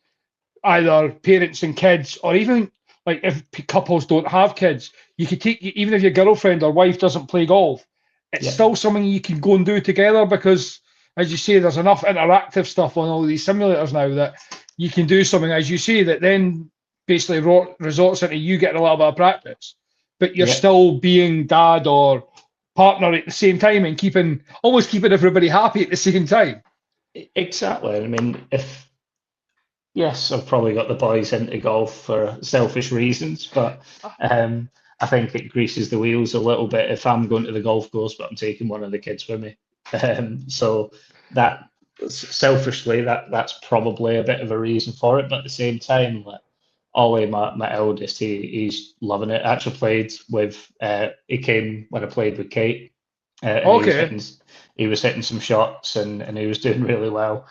either parents and kids, or even like if couples don't have kids, you could take, even if your girlfriend or wife doesn't play golf, it's still something you can go and do together because, as you say, there's enough interactive stuff on all these simulators now that you can do something, as you say, that then basically resorts into you getting a little bit of practice, but you're still being dad or partner at the same time and almost keeping everybody happy at the same time. Exactly. I mean, yes, I've probably got the boys into golf for selfish reasons, but I think it greases the wheels a little bit if I'm going to the golf course, but I'm taking one of the kids with me. So that selfishly, that's probably a bit of a reason for it. But at the same time, like Ollie, my eldest, he's loving it. Actually played with, he came when I played with Kate. He was hitting some shots and he was doing really well.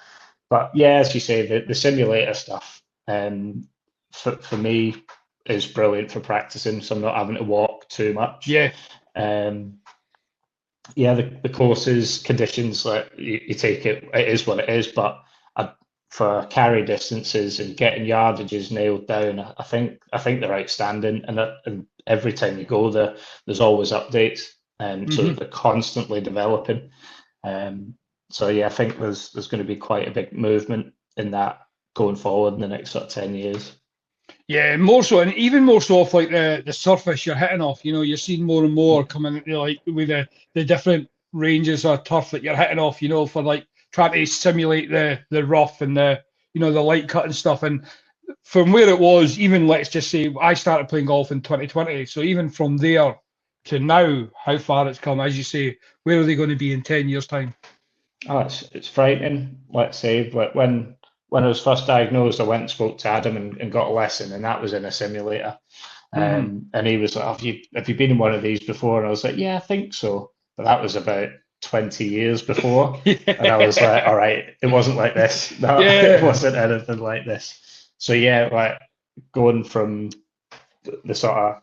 But yeah, as you say, the simulator stuff for me is brilliant for practicing, so I'm not having to walk too much. The courses, conditions, like you take it is what it is. But for carry distances and getting yardages nailed down, I think they're outstanding. And every time you go there, there's always updates, so they're constantly developing. So yeah, I think there's going to be quite a big movement in that going forward in the next sort of 10 years. Yeah, more so, and even more so off like the surface you're hitting off. You know, you're seeing more and more coming, you know, like with the different ranges of turf that you're hitting off. You know, for like trying to simulate the rough and the light cut and stuff. And from where it was, even let's just say I started playing golf in 2020. So even from there to now, how far it's come, as you say, where are they going to be in 10 years' time? Oh, it's frightening. Let's say, but when I was first diagnosed, I went and spoke to Adam and got a lesson, and that was in a simulator. And he was like, have you been in one of these before? And I was like, yeah, I think so. But that was about 20 years before. And I was like, all right, it wasn't like this. No, it wasn't anything like this. So yeah, like going from the sort of,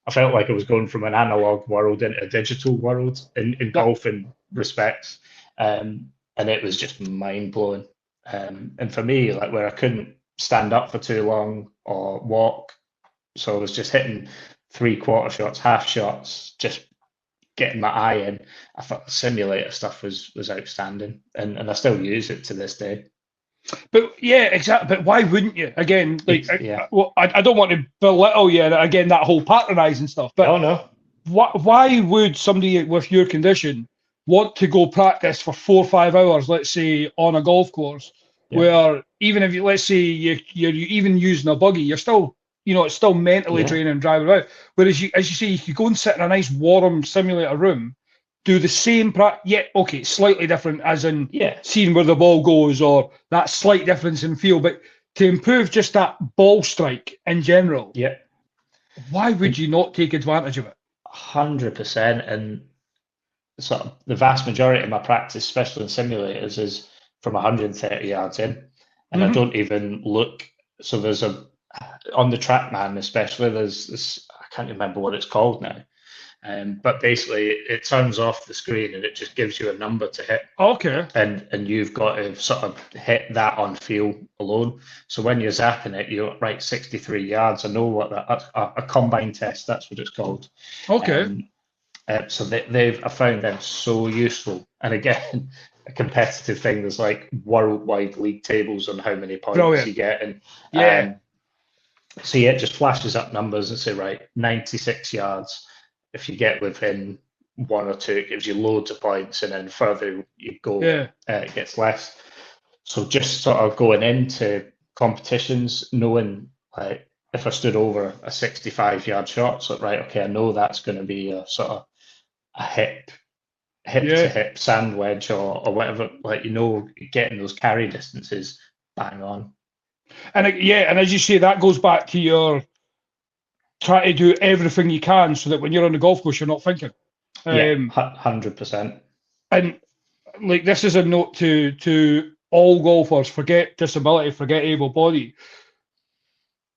I felt like I was going from an analog world into a digital world in golf in respects. And it was just mind blowing. And for me, like where I couldn't stand up for too long or walk, so I was just hitting 3/4 shots, half shots, just getting my eye in. I thought the simulator stuff was outstanding, and I still use it to this day. But yeah, exactly. But why wouldn't you? Again, like, I don't want to belittle you again, that whole patronising stuff. But no. Why would somebody with your condition want to go practice for 4 or 5 hours, let's say, on a golf course, where even if let's say you're even using a buggy, you're still, it's still mentally draining and driving around. Whereas as you say, you could go and sit in a nice warm simulator room, do the same slightly different, as in seeing where the ball goes or that slight difference in feel, but to improve just that ball strike in general, Yeah, why would you not take advantage of it? 100%. And sort of the vast majority of my practice, especially in simulators, is from 130 yards in, and I Mhm. don't even look. So there's on the TrackMan especially, there's this, I can't remember what it's called now, but basically it turns off the screen and it just gives you a number to hit, Okay. and you've got to sort of hit that on feel alone. So when you're zapping it, you're right 63 yards. I know what that a combine test, that's what it's called. Okay. So I found them so useful. And again, a competitive thing. There's like worldwide league tables on how many points Brilliant. you get, and Yeah. so yeah, it just flashes up numbers and say right 96 yards. If you get within one or two, it gives you loads of points, and then further you go, Yeah. it gets less. So just sort of going into competitions, knowing like if I stood over a 65-yard shot, so right, okay, I know that's going to be a sort of a hip to Yeah. hip sand wedge or whatever, like getting those carry distances bang on. And and as you say, that goes back to your try to do everything you can so that when you're on the golf course, you're not thinking. Yeah, 100%. And like this is a note to all golfers: forget disability, forget able body.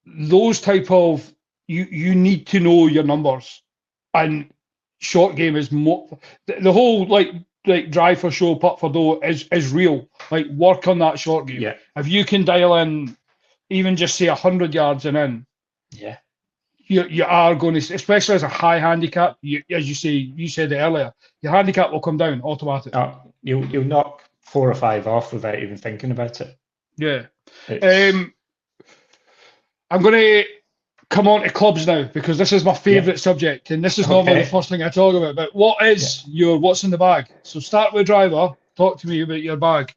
Those type of you need to know your numbers, and short game is more the whole like drive for show, putt for dough is real. Like work on that short game. Yeah, If you can dial in, even just say 100 yards and in, yeah, you are going to, especially as a high handicap. As you said it earlier, your handicap will come down automatically. you'll knock 4 or 5 off without even thinking about it. Yeah. It's, I'm going to come on to clubs now because this is my favourite subject, and this is normally the Okay. first thing I talk about. But what is your what's in the bag? So start with driver. Talk to me about your bag.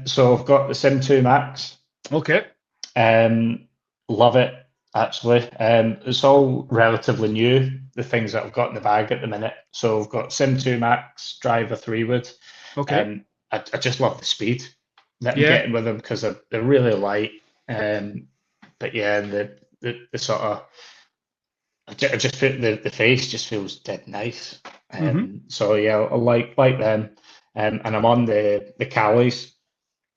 So I've got the Sim 2 Max. Okay. Love it, actually. It's all relatively new, the things that I've got in the bag at the minute. So I've got Sim 2 Max, driver 3-wood. Okay. I just love the speed that I'm Yeah. getting with them because they're really light. But yeah, the sort of, I just feel the face just feels dead nice. So yeah, I like them. And I'm on the Callies,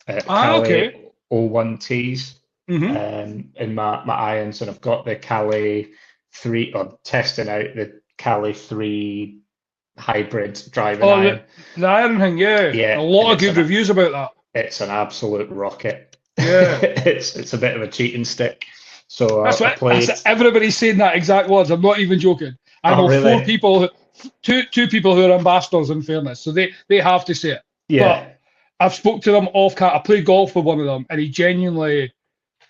Okay. Cali 01Ts Mm-hmm. in my irons, and I've got the Cali 3, or testing out the Cali 3 hybrid driving Oh, iron. the iron thing. Yeah. Yeah, A lot and of good reviews about that. it's an absolute rocket. Yeah. It's a bit of a cheating stick. So That's I what played. everybody's saying that exact words. I'm not even joking. I know really? 4 people, two people who are ambassadors. In fairness, so they have to say it. Yeah. But I've spoke to them off cat. I played golf with one of them, and he genuinely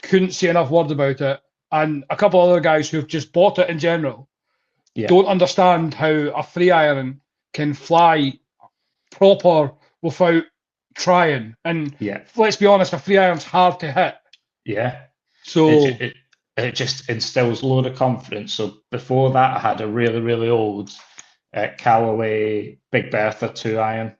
couldn't say enough words about it. And a couple other guys who've just bought it in general don't understand how a free iron can fly proper without trying. And let's be honest, a free iron's hard to hit. Yeah. So it just instills a load of confidence. So before that, I had a really, really old Callaway Big Bertha 2 iron.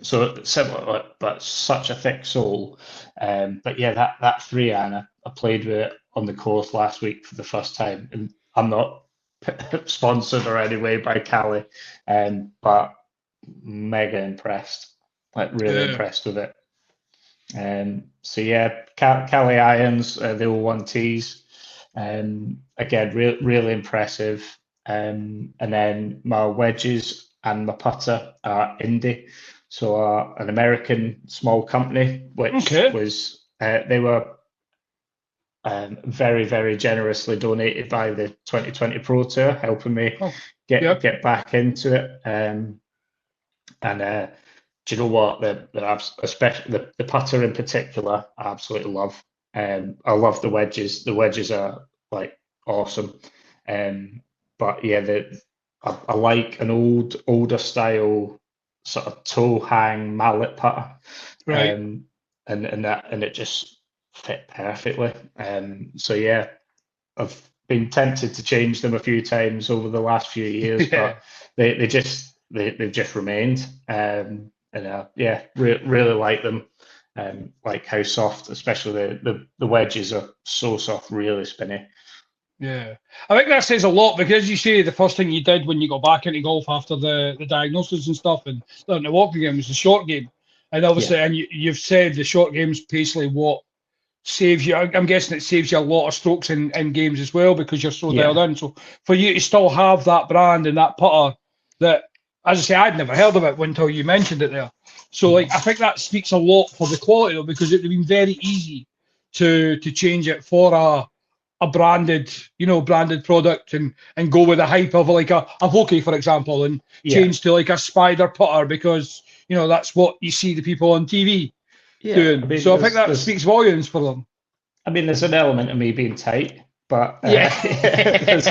So similar, but such a thick sole. But yeah, that 3 iron, I played with it on the course last week for the first time, and I'm not sponsored or any way by Cali, but mega impressed, like really impressed with it. So yeah, Cali irons, the 01Ts, again, really impressive. And then my wedges and my putter are Indie, so an American small company, which was they were very, very generously donated by the 2020 Pro Tour, helping me get back into it. And do you know what? Especially the putter in particular, I absolutely love. I love the wedges. The wedges are like awesome. But yeah, I like an older style sort of toe hang mallet putter. right. And it just fit perfectly. So yeah, I've been tempted to change them a few times over the last few years, but they've just remained. And yeah, really like them. like how soft, especially the wedges are so soft, really spinny. Yeah, I think that says a lot because, as you say, the first thing you did when you got back into golf after the diagnosis and stuff and learning to walk again was the short game. And obviously, and you've said the short game's basically what saves you. I'm guessing it saves you a lot of strokes in games as well because you're so dialed in. So for you to still have that brand and that putter that, as I say, I'd never heard of it until you mentioned it there. So like, I think that speaks a lot for the quality though, because it would have been very easy to change it for a branded, branded product and go with the hype of like a Vokey, for example, and change to like a Spider putter because, that's what you see the people on TV doing. I mean, so I think that speaks volumes for them. I mean, there's an element of me being tight, but there's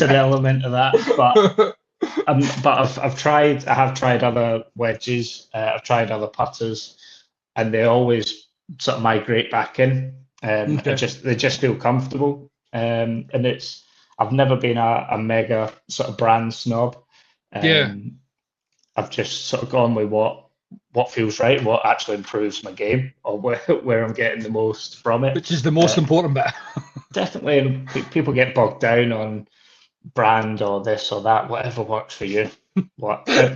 an element of that. But I have tried other wedges, I've tried other putters, and they always sort of migrate back in. And they just feel comfortable. And I've never been a mega sort of brand snob. I've just sort of gone with what feels right, what actually improves my game, or where I'm getting the most from it. Which is the most important bit. Definitely, and people get bogged down on brand or this or that, whatever works for you. But I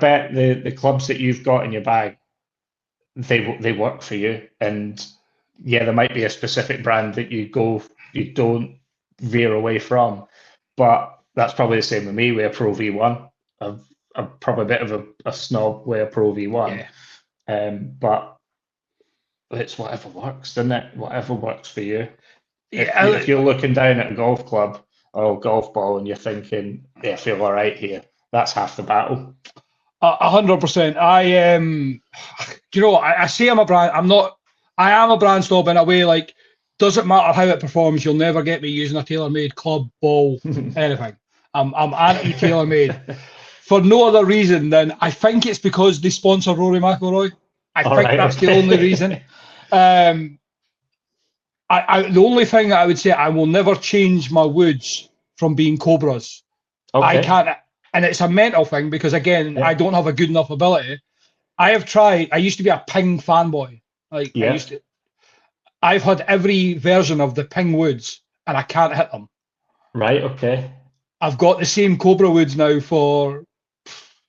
bet the clubs that you've got in your bag, they work for you. And there might be a specific brand that you don't veer away from, but that's probably the same with me with a Pro V1. I'm probably a bit of a snob with a Pro V1, but it's whatever works, doesn't it? Whatever works for you. If you're looking down at a golf club or a golf ball and you're thinking, I feel all right here, that's half the battle. 100%. I say I'm a brand. I am a brand snob in a way. Like, doesn't matter how it performs, you'll never get me using a tailor-made club, ball, anything. I'm anti tailor-made for no other reason than I think it's because they sponsor Rory McIlroy. I think that's the only reason. The only thing I would say, I will never change my woods from being Cobras. I can't. And it's a mental thing because, again, I don't have a good enough ability. I used to be a Ping fanboy. I've had every version of the Ping woods and I can't hit them. Right, okay. I've got the same Cobra woods now for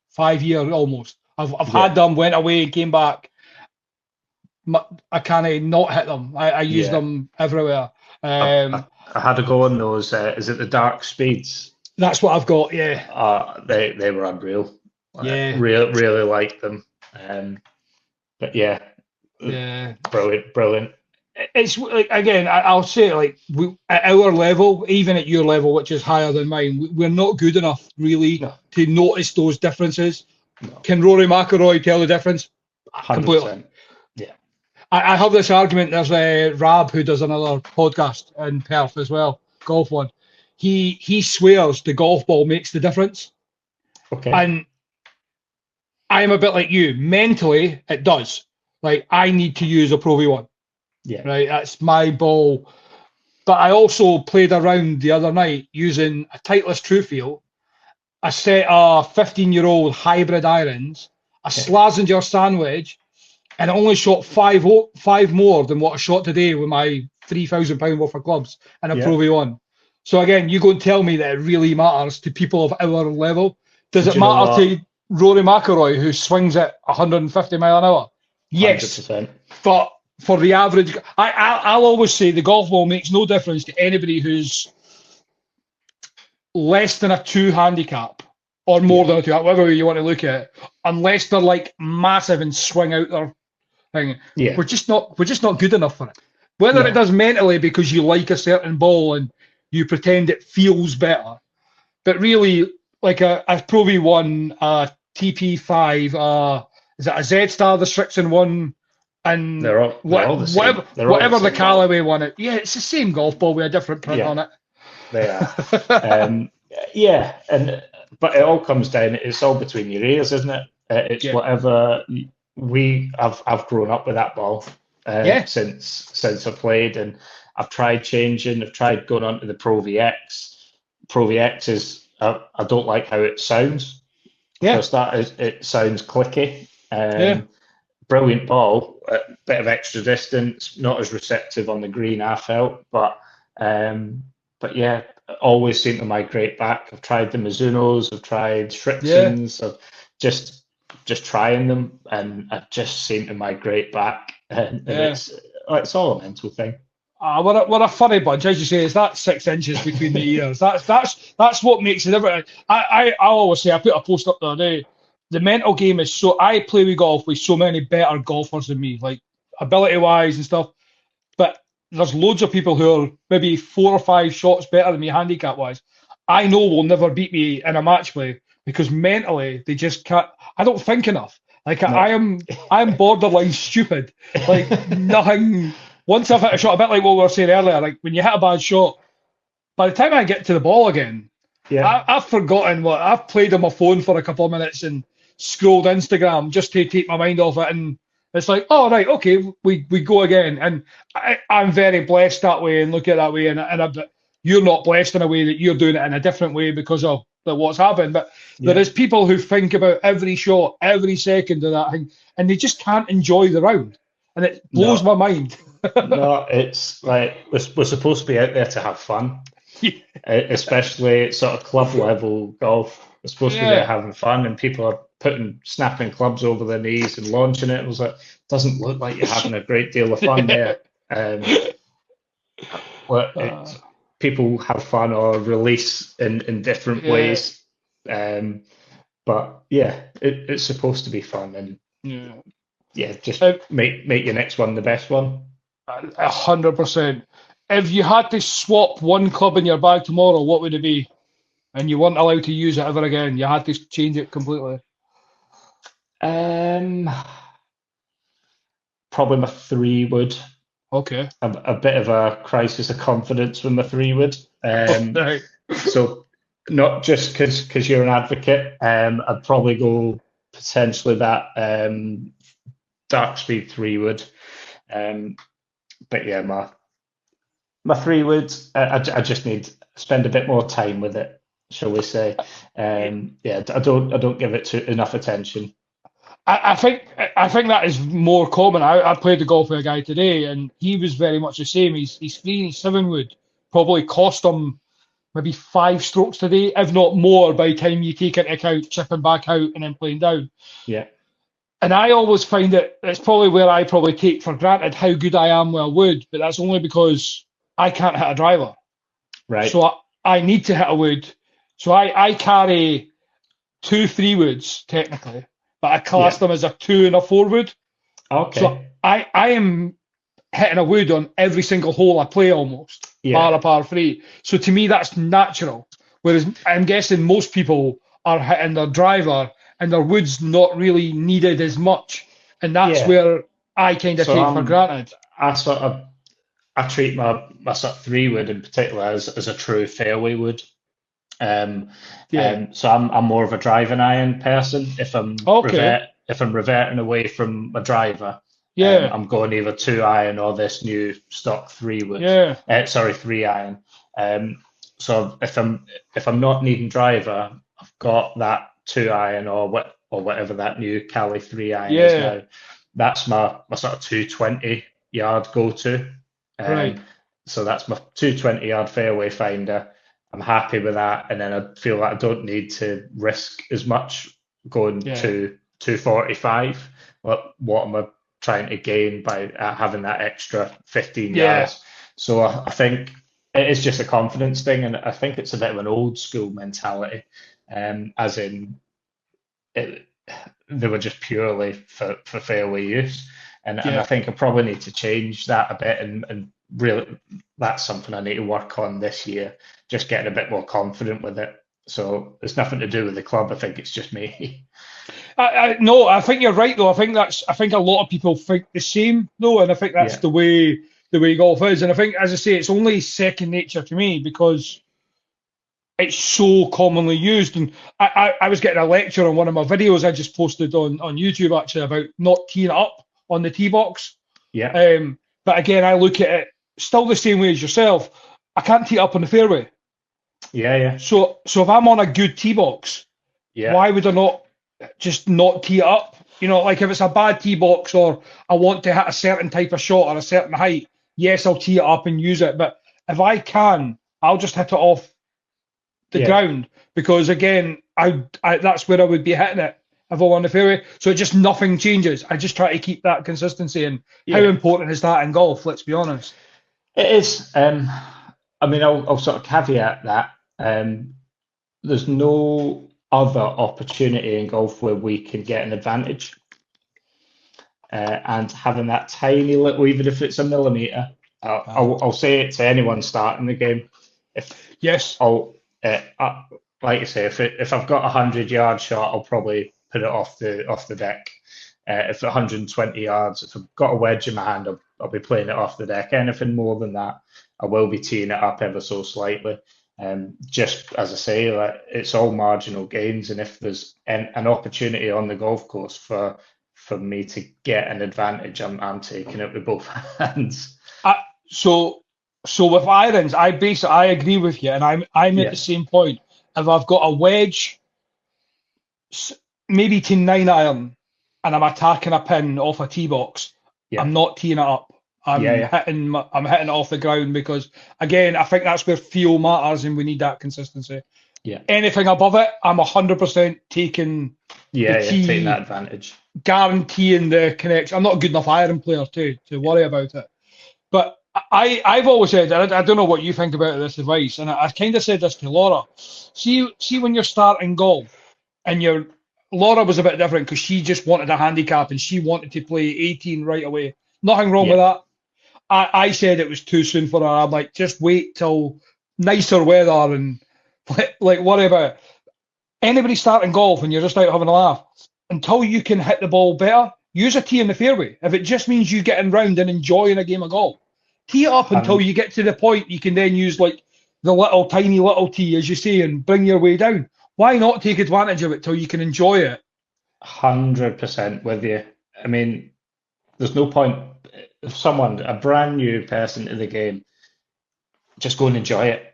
5 years almost. I've had them, went away, came back. I can't not hit them. I use them everywhere. I had to go on those. Is it the Dark Speeds? That's what I've got. They were unreal. Really liked them. But brilliant. It's like, again, I'll say, like, at our level, even at your level, which is higher than mine, we're not good enough really to notice those differences. No. Can Rory McIlroy tell the difference? 100%. Completely. Yeah. I have this argument. There's Rab who does another podcast in Perth as well, golf one. He swears the golf ball makes the difference. Okay. And I'm a bit like you. Mentally, it does. Like, I need to use a Pro V1. Yeah. Right. That's my ball. But I also played around the other night using a Titleist Truefield, a set of 15-year-old hybrid irons, a Slazenger sand wedge, and I only shot five more than what I shot today with my £3,000 worth of clubs and a Pro V1. So again, you go and tell me that it really matters to people of our level. Does it matter to Rory McIlroy who swings at 150 mile an hour? Yes. 100%. But for the average, I'll always say the golf ball makes no difference to anybody who's less than a 2 handicap or more than a 2, whatever way you want to look at it, unless they're like massive and swing out their thing. Yeah. We're just not good enough for it. Whether it does mentally because you like a certain ball and you pretend it feels better, but really like a Pro V1, a TP5, is it a Z-Star, the Strixon one? And they're all the same. Whatever the Callaway one is. Yeah, it's the same golf ball with a different print on it. They are. But it all comes down, it's all between your ears, isn't it? It's whatever I've grown up with that ball since I played, and I've tried changing, I've tried going on to the Pro VX. Pro VX is, I don't like how it sounds. Yeah. First, it sounds clicky. Yeah. Brilliant ball, a bit of extra distance, not as receptive on the green, I felt, but yeah, always seem to migrate back. I've tried the Mizunos, I've tried Schritzens, I've just trying them, and I just seem to migrate back, and it's all a mental thing. What a funny bunch, as you say. Is that 6 inches between the ears? That's what makes it different. I always say, I put a post up the other day. The mental game is so. I play with golf with so many better golfers than me, like ability wise and stuff. But there's loads of people who are maybe 4 or 5 shots better than me handicap wise. I know will never beat me in a match play because mentally they just can't. I don't think enough. Like no. I'm borderline stupid. Like nothing. Once I've hit a shot, a bit like what we were saying earlier, like when you hit a bad shot, by the time I get to the ball again, I've forgotten what I've played on my phone for a couple of minutes and scrolled Instagram just to take my mind off it, and it's like, oh right, okay, we go again. And I'm very blessed that way and look at it that way, and you're not blessed in a way that you're doing it in a different way because of what's happened. But there is people who think about every shot, every second of that thing, and they just can't enjoy the round, and it blows my mind. No, it's like we're supposed to be out there to have fun, especially at sort of club level golf. We're supposed to be there having fun, and people are snapping clubs over their knees and launching it. It was like, doesn't look like you're having a great deal of fun there. People have fun or release in different ways, but it's supposed to be fun, and just make your next one the best one. 100%. If you had to swap one club in your bag tomorrow, what would it be? And you weren't allowed to use it ever again. You had to change it completely. Probably my 3-wood. Okay. A bit of a crisis of confidence with my 3-wood. Right. So not just because you're an advocate, I'd probably go potentially that dark speed 3-wood. But yeah, my 3-wood, I just need to spend a bit more time with it, shall we say? I don't give it enough attention. I think that is more common. I played the golf with a guy today, and he was very much the same. He's 3 and he's 7-wood. Probably cost him maybe 5 strokes today, if not more, by the time you take into account chipping back out and then playing down. Yeah. And I always find it's probably where I probably take for granted how good I am with a wood, but that's only because I can't hit a driver. Right. So I need to hit a wood. So I carry 2 3-woods technically, but I class them as a 2 and a 4-wood. Okay. So I am hitting a wood on every single hole I play almost, bar a par 3. So to me, that's natural. Whereas I'm guessing most people are hitting their driver and their wood's not really needed as much. And that's where I kind of take for granted. I treat my sort of 3-wood in particular as a true fairway wood. So I'm more of a driving iron person. If I'm reverting away from my driver, I'm going either 2-iron or this new stock 3-wood. 3-iron. So if I'm not needing driver, I've got that 2-iron or whatever that new Cali 3-iron is now. That's my sort of 220 yard go to. Right. So that's my 220 yard fairway finder. I'm happy with that, and then I feel like I don't need to risk as much going to 245. What am I trying to gain by having that extra 15 yards? So I think it is just a confidence thing, and I think it's a bit of an old school mentality, as in they were just purely for fairway use. And I think I probably need to change that a bit, and really that's something I need to work on this year, just getting a bit more confident with it. So it's nothing to do with the club. I think it's just me. No, I think you're right though. I think a lot of people think the same though, and I think that's the way golf is. And I think, as I say, it's only second nature to me because it's so commonly used. And I was getting a lecture on one of my videos I just posted on YouTube actually about not teeing up on the tee box. But again, I look at it still the same way as yourself. I can't tee up on the fairway. So if I'm on a good tee box, why would I not just not tee up? like if it's a bad tee box or I want to hit a certain type of shot or a certain height, yes, I'll tee it up and use it. But if I can, I'll just hit it off the ground, because again, I that's where I would be hitting it if I were on the fairway. So just nothing changes. I just try to keep that consistency. And how important is that in golf? Let's be honest. It is. I mean, I'll sort of caveat that. There's no other opportunity in golf where we can get an advantage. And having that tiny little, even if it's a millimetre, I'll say it to anyone starting the game. Like you say, if I've got a 100-yard shot, I'll probably put it off the deck. If it's 120 yards, if I've got a wedge in my hand, I'll be playing it off the deck. Anything more than that, I will be teeing it up ever so slightly. Just as I say, like, it's all marginal gains, and if there's an opportunity on the golf course for me to get an advantage, I'm taking it with both hands. So with irons, I agree with you, and I'm at the same point. If I've got a wedge, maybe to 9-iron, and I'm attacking a pin off a tee box, I'm not teeing it up. I'm hitting it off the ground, because again, I think that's where feel matters, and we need that consistency. Anything above it, I'm 100% taking the tee, taking that advantage, guaranteeing the connection. I'm not a good enough iron player to worry about it. But I've always said, I don't know what you think about this advice, and I kind of said this to Laura. See when you're starting golf, and Laura was a bit different because she just wanted a handicap and she wanted to play 18 right away. Nothing wrong with that. I said it was too soon for her. I'm like, just wait till nicer weather and like worry about it. Anybody starting golf and you're just out having a laugh, until you can hit the ball better, use a tee in the fairway. If it just means you getting round and enjoying a game of golf, tee it up until you get to the point you can then use like the tiny little tee, as you say, and bring your way down. Why not take advantage of it till you can enjoy it? 100% with you. I mean, there's no point if a brand new person to the game, just go and enjoy it.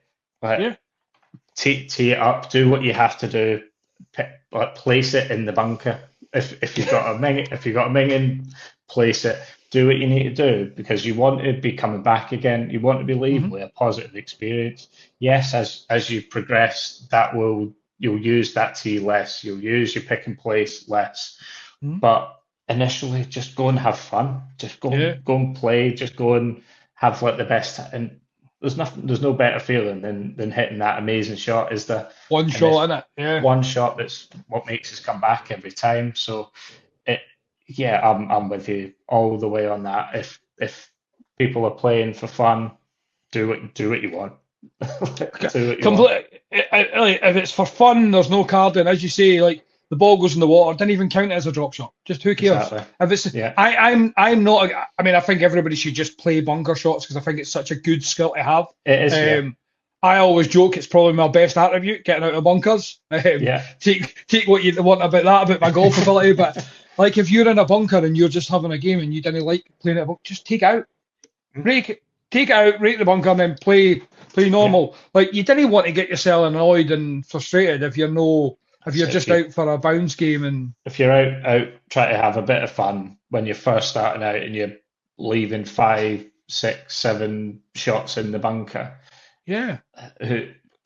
Tee it up, do what you have to do, place it in the bunker. If you've got a minging, place it. Do what you need to do, because you want to be coming back again. You want to be leaving with a positive experience. Yes, as you progress, you'll use that tee less. You'll use your pick and place less. But initially, just go and have fun. Just go and play. Just go and have like the best. And there's no better feeling than hitting that amazing shot. Is the one shot, isn't it? One shot that's what makes us come back every time. So I'm with you all the way on that. If people are playing for fun, do what you want. If it's for fun, there's no card in. As you say, like the ball goes in the water, didn't even count it as a drop shot. Just who cares? Exactly. If it's, I'm not. I mean, I think everybody should just play bunker shots, because I think it's such a good skill to have. It is. I always joke it's probably my best attribute, getting out of bunkers. Take what you want about my golf ability, but like if you're in a bunker and you're just having a game and you didn't like playing it, just take it out, take it out, break the bunker, and then play normal. Like you didn't want to get yourself annoyed and frustrated if you're just out for a bounce game. And if you're out trying to have a bit of fun when you're first starting out and you're leaving 5, 6, 7 shots in the bunker,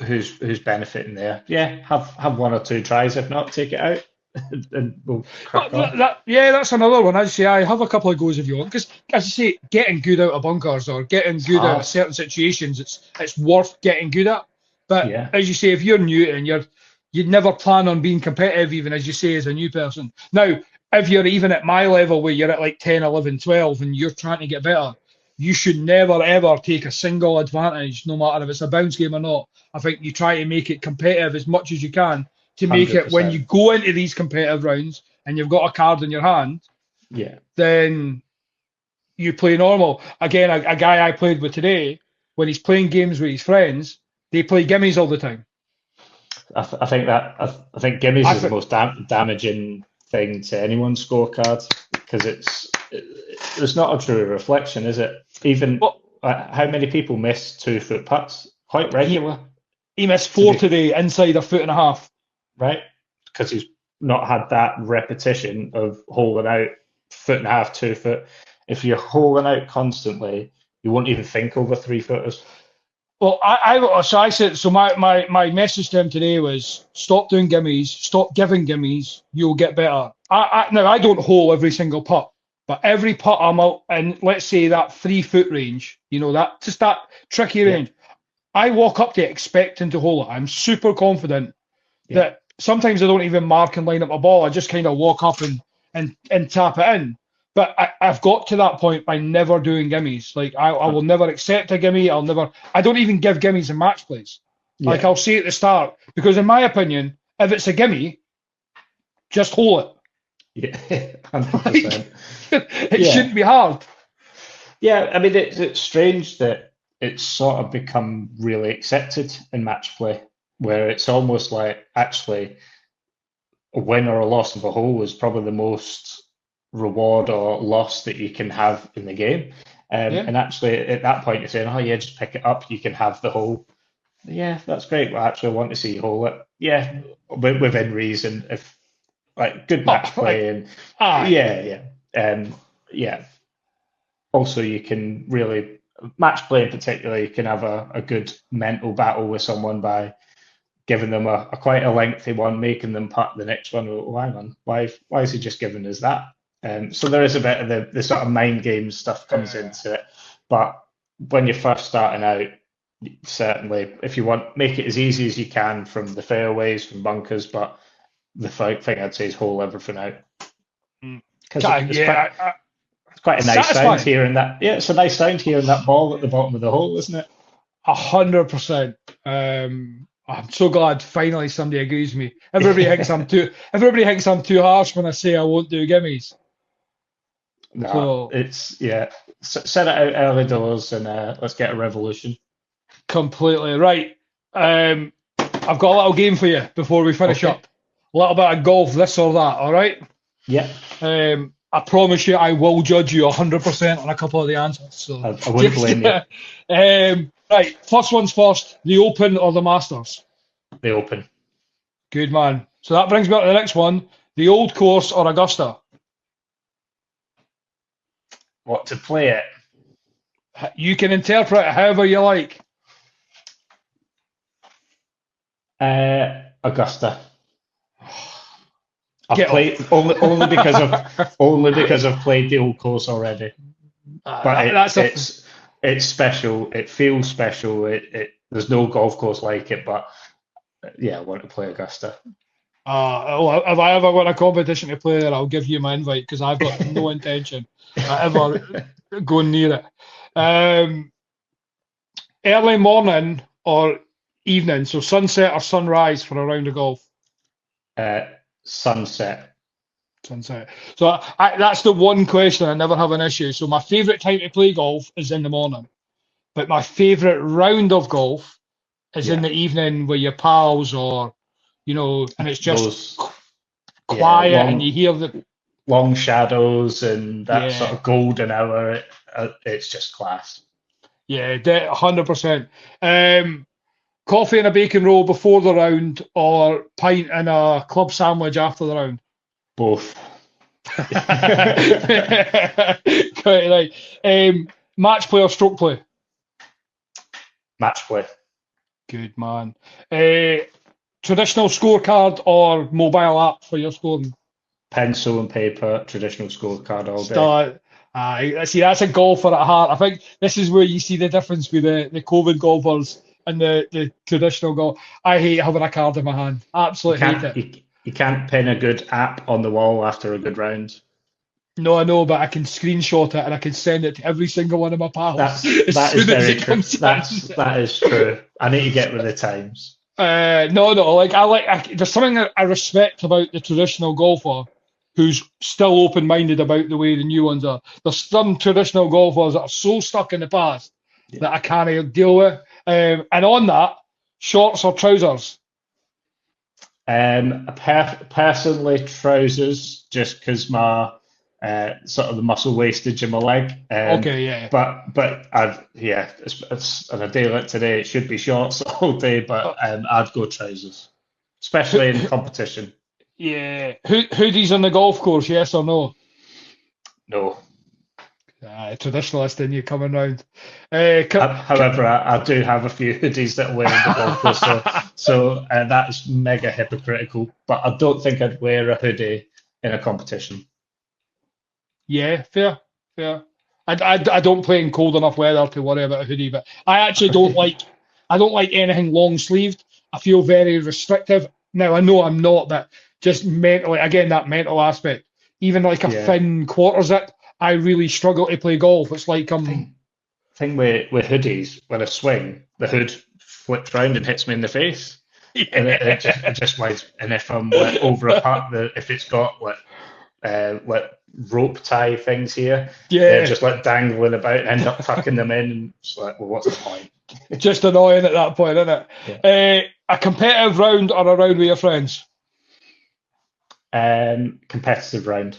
who's benefiting there? Have 1 or 2 tries. If not, take it out. And we'll crack on. That's another one. I'd say I have a couple of goes if you want, because as you say, getting good out of bunkers or getting good out of certain situations, it's worth getting good at. But as you say, if you're new and you'd never plan on being competitive, even as you say, as a new person. Now, if you're even at my level where you're at like 10, 11, 12 and you're trying to get better, you should never ever take a single advantage, no matter if it's a bounce game or not. I think you try to make it competitive as much as you can, to make 100%. It when you go into these competitive rounds and you've got a card in your hand, then you play normal. Again, a guy I played with today, when he's playing games with his friends, they play gimmies all the time. I think gimmies is the most damaging thing to anyone's scorecard, because it's not a true reflection, is it? Even how many people miss 2-foot putts? Quite regular. He missed 4 today inside a 1.5 feet. Right, because he's not had that repetition of holing out 1.5 foot, 2 foot, if you're holing out constantly, you won't even think over 3 footers. Well, I said, so my message to him today was stop doing gimmies, stop giving gimmies, you'll get better. Now I don't hole every single putt, but every putt I'm out in, let's say that 3 foot range, that tricky range. I walk up to it expecting to hole it. I'm super confident that sometimes I don't even mark and line up a ball. I just kind of walk up and tap it in. But I've got to that point by never doing gimmies. Like I will never accept a gimmie. I don't even give gimmies in match plays. Like I'll say at the start, because in my opinion, if it's a gimmie, just hole it. Yeah, 100%. It shouldn't be hard. Yeah, I mean, it's strange that it's sort of become really accepted in match play, where it's almost like actually a win or a loss of a hole is probably the most reward or loss that you can have in the game. And actually, at that point, you're saying, oh, yeah, just pick it up. You can have the hole. Yeah, that's great. But actually, I want to see you hole it. Yeah, within reason. If like good match play and Also, you can really match play in particular. You can have a good mental battle with someone by giving them a quite a lengthy one, making them putt the next one. Oh, hang on, why is he just giving us that? So there is a bit of the sort of mind game stuff comes into it. But when you're first starting out, certainly if you want, make it as easy as you can from the fairways, from bunkers. But the thing I'd say is hole everything out. Because it's quite a nice sound hearing that. Yeah, it's a nice sound hearing that ball at the bottom of the hole, isn't it? 100%. I'm so glad finally somebody agrees with me. Everybody thinks I'm too harsh when I say I won't do gimmies. No, it's set it out early doors and let's get a revolution. Completely right. I've got a little game for you before we finish up. A little bit of golf, this or that. All right. Yeah. I promise you, I will judge you 100% on a couple of the answers. So I wouldn't blame you. Right, first one's first. The Open or the Masters? The Open. Good man. So that brings me up to the next one. The Old Course or Augusta? What to play it? You can interpret it however you like. Augusta. I've played only because I've played the Old Course already. But it's special. It feels special. There's no golf course like it. But yeah, I want to play Augusta. If I ever got a competition to play there, I'll give you my invite because I've got no intention of ever going near it. Early morning or evening, so sunset or sunrise for a round of golf? Sunset. Sunset. So that's the one question I never have an issue. So my favourite time to play golf is in the morning, but my favourite round of golf is in the evening with your pals or, and it's just quiet and you hear the long shadows and that sort of golden hour. It's just class. Yeah, 100%. Coffee and a bacon roll before the round or pint and a club sandwich after the round? Both. Quite right. Match play or stroke play? Match play. Good man. Traditional scorecard or mobile app for your scoring? Pencil and paper, traditional scorecard all day. See, that's a golfer at heart. I think this is where you see the difference with the COVID golfers and the traditional golf. I hate having a card in my hand. Absolutely hate it. You can't pin a good app on the wall after a good round. No, I know, but I can screenshot it and I can send it to every single one of my pals. That is very true. That is true. I need to get with the times. No. There's something that I respect about the traditional golfer who's still open-minded about the way the new ones are. There's some traditional golfers that are so stuck in the past that I can't deal with. And on that, shorts or trousers? Personally, trousers, just because my sort of the muscle wastage in my leg. But on a day like today, it should be shorts all day. But I'd go trousers, especially in competition. Yeah. Hoodies on the golf course, yes or no? No. Traditionalist in you coming round. However, I do have a few hoodies that I wear on the golf course, so that is mega hypocritical. But I don't think I'd wear a hoodie in a competition. Yeah, fair. I don't play in cold enough weather to worry about a hoodie, but I actually don't like anything long sleeved. I feel very restrictive. Now I know I'm not, but just mentally, again, that mental aspect. Even like a Yeah. thin quarter zip, I really struggle to play golf. It's like Thing with hoodies, when I swing, the hood flips round and hits me in the face, and it just like, and if I'm like over a part, if it's got like rope tie things here, they're yeah, just like dangling about and end up tucking them in, and it's like, well, what's the point? just annoying at that point, isn't it? Yeah. A competitive round or a round with your friends? Competitive round.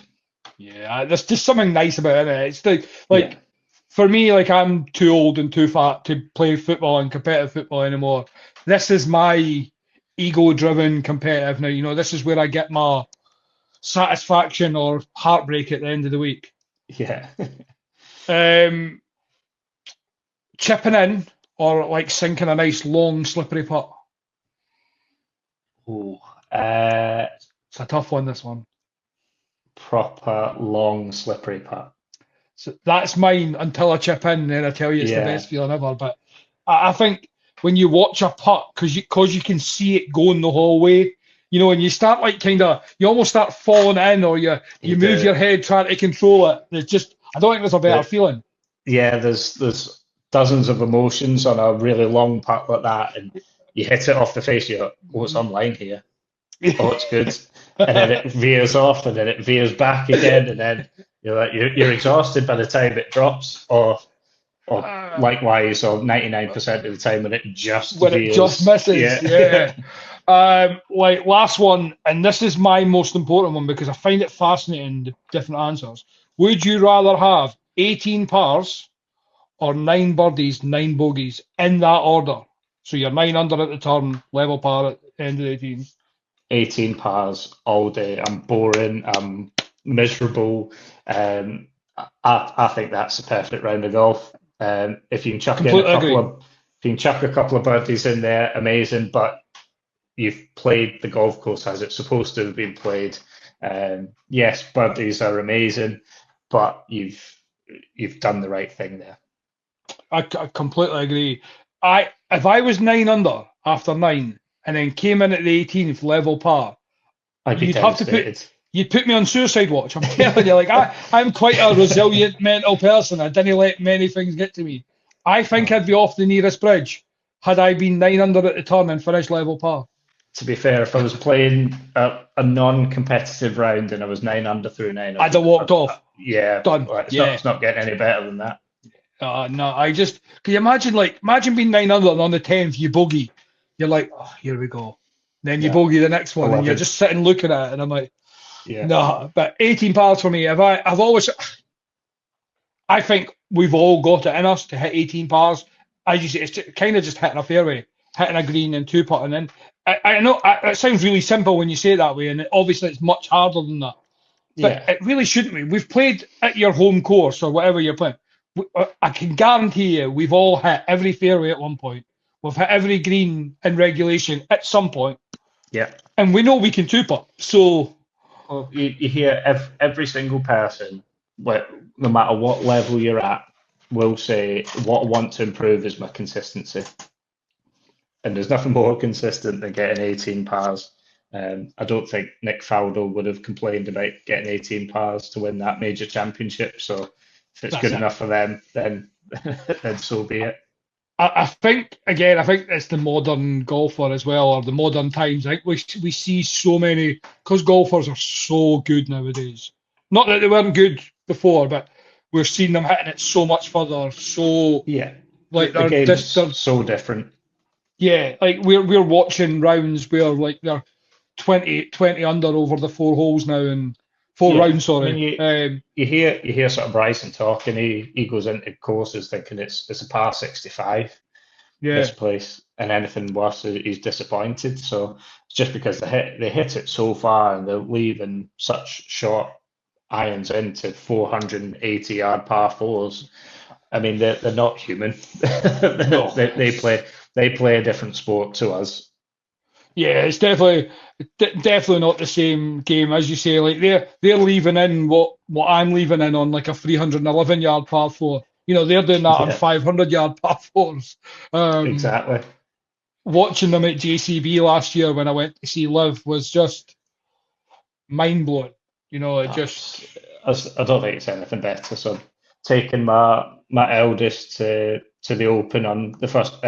Yeah, there's just something nice about it. It's like Yeah. for me, like I'm too old and too fat to play football and competitive football anymore. This is my ego-driven competitive now. You know, this is where I get my satisfaction or heartbreak at the end of the week. Yeah. Um, Chipping in or like sinking a nice long slippery putt. Ooh, It's a tough one, this one. proper long slippery putt. So that's mine until I chip in, then I tell you it's the Yeah. best feeling ever. But I think when you watch a putt, because you can see it going the whole way, you know, and you start like you almost start falling in, or you You move do. your head trying to control it. There's just I don't think there's a better feeling. Yeah, there's dozens of emotions on a really long putt like that, and you hit it off the face. You're like, oh, it's online here. Oh, it's good. And then it veers off, and then it veers back again, and then you're like you're exhausted by the time it drops, or likewise, or 99% of the time when it just When it veers. just misses, yeah. Like last one, and this is my most important one because I find it fascinating, the different answers. Would you rather have 18 pars or 9 birdies, 9 bogeys in that order? So you're 9 under at the turn, level par at the end of the 18. 18 pars all day. I'm boring. I'm miserable. I think that's the perfect round of golf. If you can chuck in a Completely couple agree. of if you can chuck a couple of birdies in there, amazing. But you've played the golf course as it's supposed to have been played. Yes, birdies are amazing, but you've done the right thing there. I completely agree. If I was 9 under after 9 and then came in at the 18th level par, I'd be you'd have to devastated. you'd put me on suicide watch. I'm telling you, like I'm quite a resilient mental person. I didn't let many things get to me. I think I'd be off the nearest bridge had I been 9 under at the turn and finished level par. To be fair, if I was playing a non-competitive round and I was 9 under through 9, I'd have walked off. yeah, Done. like, Yeah. it's not getting any better than that. No, can you imagine being 9 under and on the 10th you bogey. You're like, oh, here we go. Then you Yeah. bogey the next one and 11. you're just sitting looking at it and I'm like, Yeah. no, but 18 pars for me. I think we've all got it in us to hit 18 pars. As you say, it's kind of just hitting a fairway, hitting a green and two putting in. I know it sounds really simple when you say it that way, and obviously it's much harder than that. But Yeah. it really shouldn't be. We've played at your home course or whatever you're playing. I can guarantee you we've all hit every fairway at one point. We've hit every green in regulation at some point. Yeah. And we know we can two putt. So Well, you hear every single person, no matter what level you're at, will say, what I want to improve is my consistency. And there's nothing more consistent than getting 18 pars. I don't think Nick Faldo would have complained about getting 18 pars to win that major championship. So if it's good enough for them, then then so be it. I think it's the modern golfer as well, or the modern times. I think we see so many because golfers are so good nowadays. Not that they weren't good before, but we're seeing them hitting it so much further. So Yeah, like the game's so different. Yeah, like we're watching rounds where like they're 20 under over the 4 holes now and 4 rounds. I mean, Sorry. you hear sort of Bryson talk, and he goes into courses thinking it's a par 65. Yeah. This place, and anything worse, he's disappointed. So it's just because they hit it so far and they're leaving such short irons into 480-yard par fours. I mean, they're not human. No. They play a different sport to us. Yeah, it's definitely not the same game as you say. Like they're leaving in what I'm leaving in on like a 311-yard par four. You know, they're doing that on Yeah, 500-yard par fours. exactly. Watching them at JCB last year when I went to see Liv was just mind blowing. You know, it just I don't think it's anything better. So taking my eldest to the Open on the first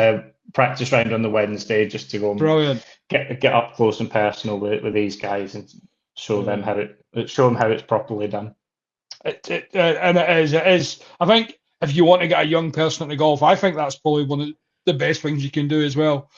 practice round on the Wednesday, just to go and brilliant. get up close and personal with these guys and show them how it's properly done. And it is. I think if you want to get a young person into golf, I think that's probably one of the best things you can do as well.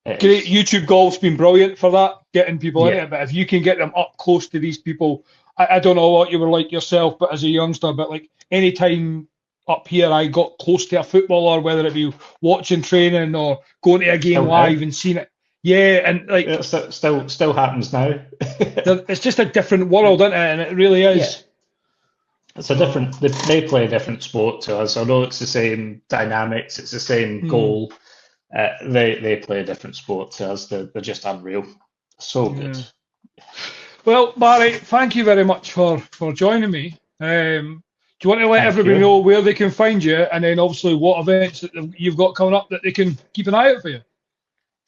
Great, YouTube golf's been brilliant for that, getting people into it. But if you can get them up close to these people, I don't know what you were like yourself, but as a youngster, but like any time up here I got close to a footballer, whether it be watching training or going to a game live and seeing it. Yeah, and like it still happens now. It's just a different world, isn't it? And it really is. Yeah. It's a different. They play a different sport to us. Although it's the same dynamics, it's the same goal. They play a different sport to us. They're just unreal. So good. Well, Barry, thank you very much for joining me. Do you want to let everybody know where they can find you, and then obviously what events that you've got coming up that they can keep an eye out for you?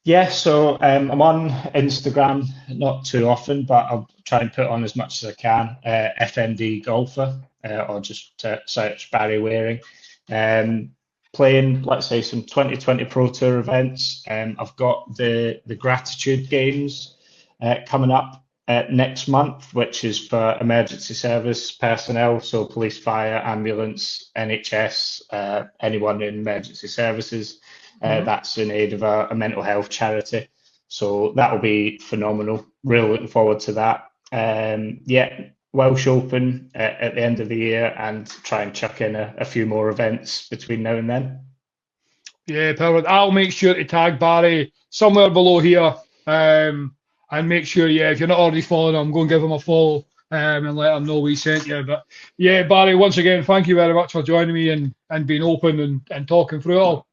Yeah, so I'm on Instagram, not too often, but I'll try and put on as much as I can. fndgolfer, or just search Barry Waearing. Playing, let's say, some 2020 Pro Tour events. I've got the Gratitude Games coming up next month, which is for emergency service personnel, so police, fire, ambulance, NHS, anyone in emergency services. That's in aid of a mental health charity. So that will be phenomenal. Really looking forward to that. Welsh Open at the end of the year, and try and chuck in a few more events between now and then. Yeah, perfect. I'll make sure to tag Barry somewhere below here, and make sure, if you're not already following him, go and give him a follow, and let him know we sent you. But yeah, Barry, once again, thank you very much for joining me and being open and talking through it all.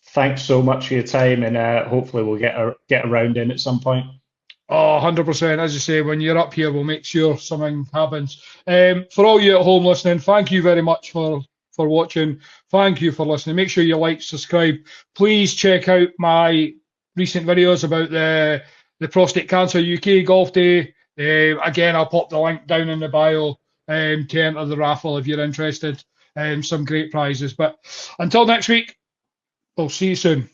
Thanks so much for your time, and hopefully we'll get a round in at some point. Oh, 100%. As you say, when you're up here, we'll make sure something happens. For all you at home listening, thank you very much for watching. Thank you for listening. Make sure you like, subscribe. Please check out my recent videos about the Prostate Cancer UK Golf Day. Again, I'll pop the link down in the bio to enter the raffle if you're interested. Some great prizes. But until next week, we'll see you soon.